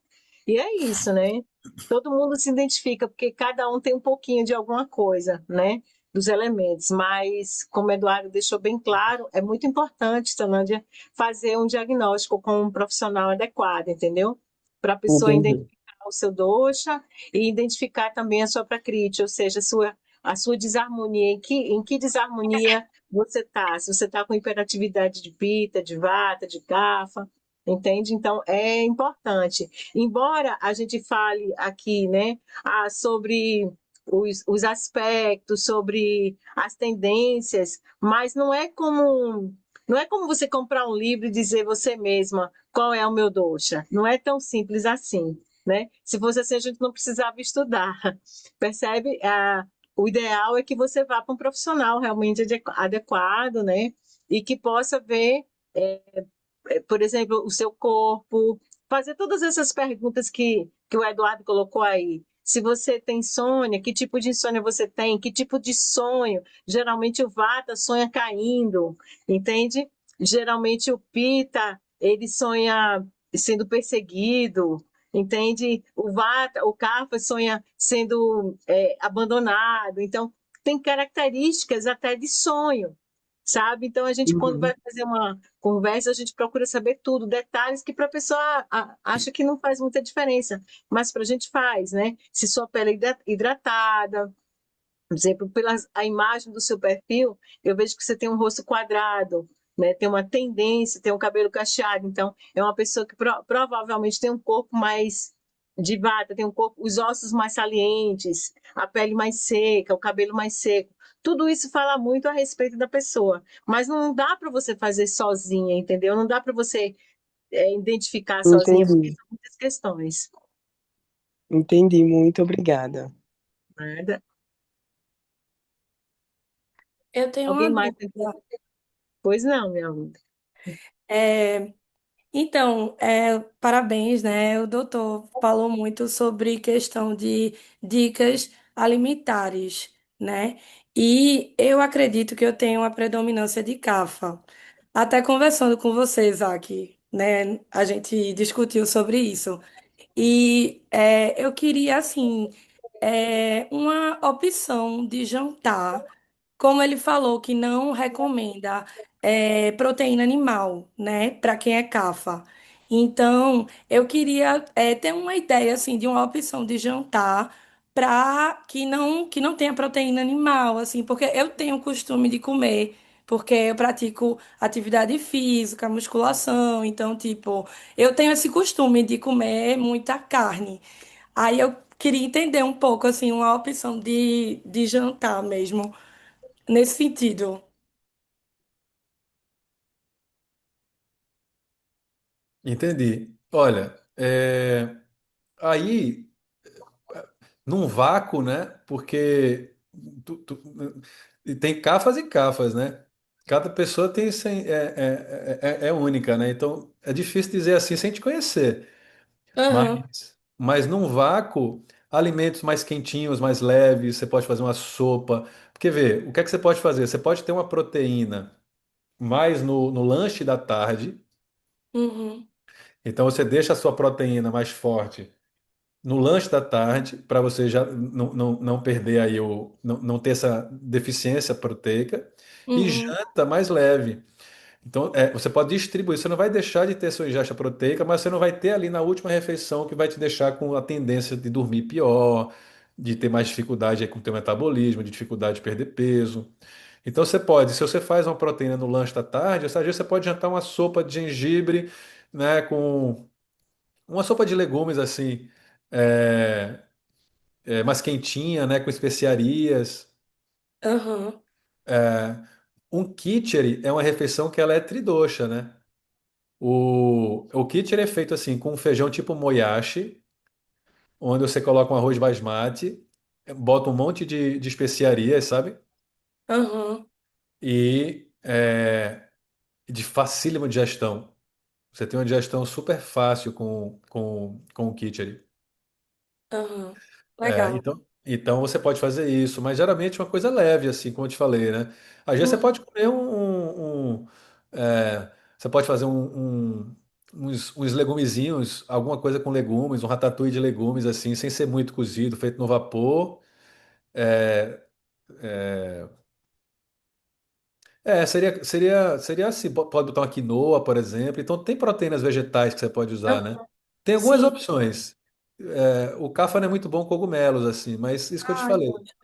Speaker 2: E é isso, né? Todo mundo se identifica, porque cada um tem um pouquinho de alguma coisa, né? Dos elementos. Mas, como o Eduardo deixou bem claro, é muito importante, Tanândia, fazer um diagnóstico com um profissional adequado, entendeu? Para a pessoa
Speaker 4: Entendi.
Speaker 2: identificar o seu dosha e identificar também a sua prakriti, ou seja, a sua desarmonia. Em que desarmonia você tá? Se você está com hiperatividade de pita, de vata, de kapha, entende? Então, é importante. Embora a gente fale aqui, né, sobre os aspectos, sobre as tendências, mas não é como você comprar um livro e dizer você mesma qual é o meu dosha. Não é tão simples assim, né? Se fosse assim, a gente não precisava estudar. Percebe? O ideal é que você vá para um profissional realmente adequado, né? E que possa ver, por exemplo, o seu corpo, fazer todas essas perguntas que o Eduardo colocou aí. Se você tem insônia, que tipo de insônia você tem? Que tipo de sonho? Geralmente o Vata sonha caindo, entende? Geralmente o Pita, ele sonha sendo perseguido, entende? O Vata, o Kapha sonha sendo abandonado. Então, tem características até de sonho, sabe? Então, a gente, quando
Speaker 4: Uhum.
Speaker 2: vai fazer uma conversa, a gente procura saber tudo, detalhes que para a pessoa acha que não faz muita diferença, mas para a gente faz, né? Se sua pele é hidratada, por exemplo, pela a imagem do seu perfil, eu vejo que você tem um rosto quadrado, né? Tem uma tendência, tem um cabelo cacheado, então é uma pessoa que provavelmente tem um corpo mais de vata, tem um corpo, os ossos mais salientes, a pele mais seca, o cabelo mais seco. Tudo isso fala muito a respeito da pessoa, mas não dá para você fazer sozinha, entendeu? Não dá para você identificar sozinha, porque
Speaker 4: Entendi.
Speaker 2: são muitas questões.
Speaker 4: Entendi. Muito obrigada.
Speaker 2: Nada.
Speaker 5: Eu tenho uma
Speaker 2: Alguém mais tem
Speaker 5: dúvida.
Speaker 2: pergunta? Pois não, minha amiga.
Speaker 5: É, então, parabéns, né? O doutor falou muito sobre questão de dicas alimentares, né? E eu acredito que eu tenho uma predominância de cafa. Até conversando com você, Isaac. né? A gente discutiu sobre isso. E eu queria, assim, uma opção de jantar, como ele falou que não recomenda proteína animal, né, para quem é cafa. Então, eu queria ter uma ideia, assim, de uma opção de jantar para que não tenha proteína animal, assim, porque eu tenho o costume de comer. Porque eu pratico atividade física, musculação, então, tipo, eu tenho esse costume de comer muita carne. Aí eu queria entender um pouco, assim, uma opção de jantar mesmo, nesse sentido.
Speaker 1: Entendi. Olha, aí, num vácuo, né? Porque e tem cafas e cafas, né? Cada pessoa é única, né? Então é difícil dizer assim sem te conhecer.
Speaker 5: Aham,
Speaker 1: Mas num vácuo, alimentos mais quentinhos, mais leves, você pode fazer uma sopa. Porque vê, o que é que você pode fazer? Você pode ter uma proteína mais no lanche da tarde.
Speaker 5: uhum,
Speaker 1: Então você deixa a sua proteína mais forte no lanche da tarde, para você já não perder aí não ter essa deficiência proteica, e
Speaker 5: uhum,
Speaker 1: janta mais leve. Então, você pode distribuir, você não vai deixar de ter sua ingesta proteica, mas você não vai ter ali na última refeição que vai te deixar com a tendência de dormir pior, de ter mais dificuldade aí com o teu metabolismo, de dificuldade de perder peso. Então você pode, se você faz uma proteína no lanche da tarde, às vezes você pode jantar uma sopa de gengibre, né, com uma sopa de legumes assim, é, mais quentinha, né, com especiarias.
Speaker 5: aham,
Speaker 1: Um kitchery é uma refeição que ela é tridoxa, né? O kitchery é feito assim com um feijão tipo moyashi, onde você coloca um arroz basmati, bota um monte de especiarias, sabe?
Speaker 5: aham,
Speaker 1: E de facílima digestão. Você tem uma digestão super fácil com o kitchery.
Speaker 5: aham.
Speaker 1: É,
Speaker 5: Legal.
Speaker 1: então você pode fazer isso, mas geralmente é uma coisa leve, assim, como eu te falei, né? Às vezes você
Speaker 5: Uhum,
Speaker 1: pode comer você pode fazer uns legumezinhos, alguma coisa com legumes, um ratatouille de legumes, assim, sem ser muito cozido, feito no vapor. É, seria assim, pode botar uma quinoa, por exemplo. Então tem proteínas vegetais que você pode usar, né?
Speaker 5: aham.
Speaker 1: Tem algumas
Speaker 5: Sim.
Speaker 1: opções. O cafa não é muito bom com cogumelos, assim, mas isso que eu te
Speaker 5: Ah, eu
Speaker 1: falei.
Speaker 5: gosto.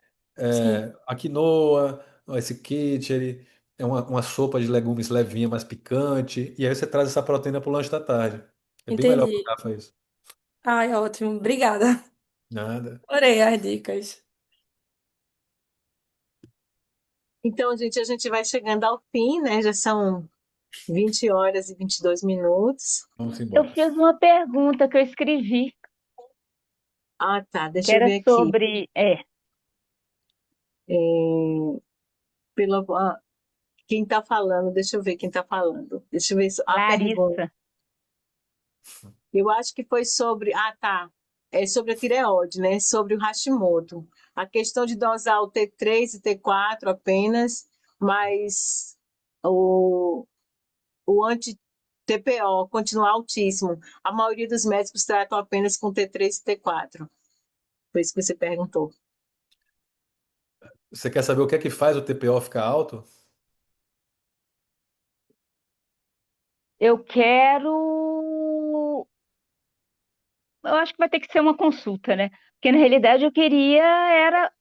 Speaker 5: Sim,
Speaker 1: A quinoa, esse kitchery, é uma sopa de legumes levinha, mais picante, e aí você traz essa proteína para o lanche da tarde. É bem melhor que o
Speaker 5: entendi.
Speaker 1: café isso.
Speaker 5: Ai, ótimo. Obrigada.
Speaker 1: Nada.
Speaker 5: Adorei as dicas.
Speaker 2: Então, gente, a gente vai chegando ao fim, né? Já são 20 horas e 22 minutos.
Speaker 1: Vamos
Speaker 3: Eu
Speaker 1: embora.
Speaker 3: fiz uma pergunta que eu escrevi,
Speaker 2: Ah, tá.
Speaker 3: que
Speaker 2: Deixa eu
Speaker 3: era
Speaker 2: ver aqui.
Speaker 3: sobre.
Speaker 2: É, quem está falando? Deixa eu ver quem está falando. Deixa eu ver a pergunta.
Speaker 3: Larissa.
Speaker 2: Eu acho que foi sobre. Ah, tá. É sobre a tireoide, né? Sobre o Hashimoto. A questão de dosar o T3 e T4 apenas, mas o, o anti-TPO continuar altíssimo. A maioria dos médicos tratam apenas com T3 e T4. Foi isso que você perguntou.
Speaker 1: Você quer saber o que é que faz o TPO ficar alto?
Speaker 3: Eu quero. Eu acho que vai ter que ser uma consulta, né? Porque na realidade eu queria era.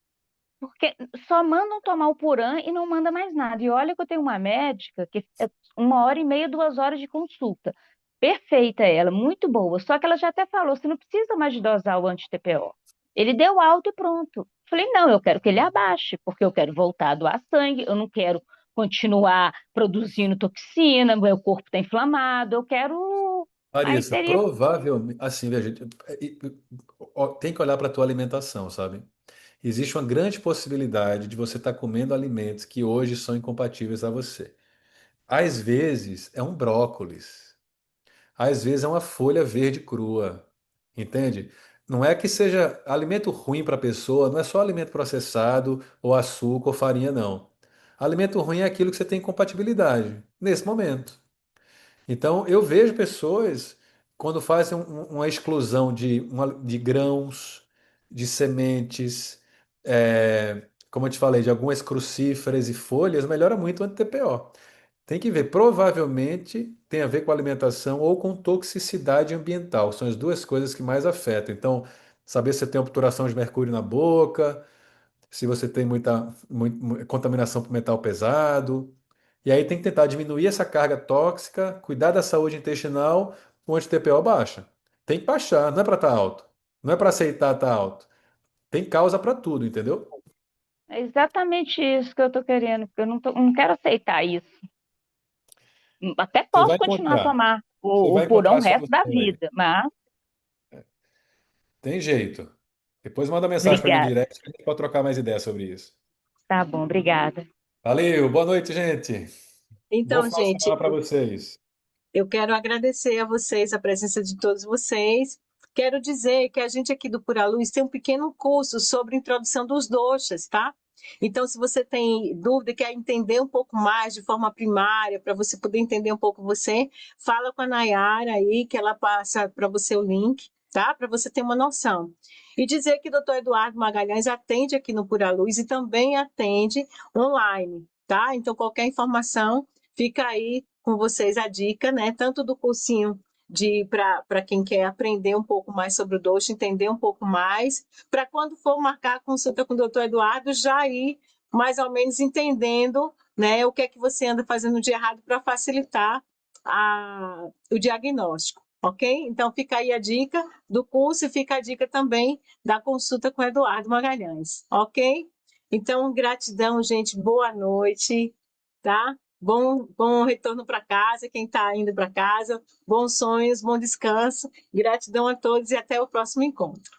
Speaker 3: Porque só mandam tomar o Puran e não manda mais nada. E olha que eu tenho uma médica que é 1h30, 2 horas de consulta. Perfeita ela, muito boa. Só que ela já até falou: você não precisa mais de dosar o anti-TPO. Ele deu alto e pronto. Falei: não, eu quero que ele abaixe, porque eu quero voltar a doar sangue, eu não quero continuar produzindo toxina, meu corpo está inflamado, eu quero. Aí
Speaker 1: Larissa,
Speaker 3: teria.
Speaker 1: provavelmente, assim, veja, tem que olhar para a tua alimentação, sabe? Existe uma grande possibilidade de você estar comendo alimentos que hoje são incompatíveis a você. Às vezes é um brócolis. Às vezes é uma folha verde crua, entende? Não é que seja alimento ruim para a pessoa, não é só alimento processado, ou açúcar, ou farinha, não. Alimento ruim é aquilo que você tem compatibilidade, nesse momento. Então, eu vejo pessoas quando fazem uma exclusão de grãos, de sementes, como eu te falei, de algumas crucíferas e folhas, melhora muito o anti-TPO. Tem que ver, provavelmente tem a ver com alimentação ou com toxicidade ambiental. São as duas coisas que mais afetam. Então, saber se você tem obturação de mercúrio na boca, se você tem contaminação por metal pesado. E aí tem que tentar diminuir essa carga tóxica, cuidar da saúde intestinal com anti-TPO baixa. Tem que baixar, não é para estar alto. Não é para aceitar estar alto. Tem causa para tudo, entendeu?
Speaker 6: É exatamente isso que eu tô querendo, porque eu não quero aceitar isso. Até
Speaker 1: Você
Speaker 6: posso
Speaker 1: vai
Speaker 6: continuar a
Speaker 1: encontrar.
Speaker 6: tomar
Speaker 1: Você
Speaker 6: o
Speaker 1: vai
Speaker 6: purão
Speaker 1: encontrar
Speaker 6: o
Speaker 1: a
Speaker 6: resto da
Speaker 1: solução aí.
Speaker 6: vida, mas
Speaker 1: Tem jeito. Depois manda mensagem para mim
Speaker 6: obrigada.
Speaker 1: direto que a gente pode trocar mais ideias sobre isso.
Speaker 6: Tá bom, obrigada.
Speaker 1: Valeu, boa noite, gente. Bom
Speaker 2: Então,
Speaker 1: final de
Speaker 2: gente,
Speaker 1: semana para vocês.
Speaker 2: eu quero agradecer a vocês, a presença de todos vocês. Quero dizer que a gente aqui do Pura Luz tem um pequeno curso sobre introdução dos doshas, tá? Então, se você tem dúvida, quer entender um pouco mais de forma primária, para você poder entender um pouco você, fala com a Nayara aí, que ela passa para você o link, tá? Para você ter uma noção. E dizer que o Dr. Eduardo Magalhães atende aqui no Pura Luz e também atende online, tá? Então, qualquer informação, fica aí com vocês a dica, né? Tanto do cursinho de para quem quer aprender um pouco mais sobre o doce, entender um pouco mais, para quando for marcar a consulta com o doutor Eduardo, já ir mais ou menos entendendo, né, o que é que você anda fazendo de errado para facilitar o diagnóstico, ok? Então fica aí a dica do curso e fica a dica também da consulta com o Eduardo Magalhães, ok? Então, gratidão, gente, boa noite, tá? Bom retorno para casa, quem está indo para casa. Bons sonhos, bom descanso. Gratidão a todos e até o próximo encontro.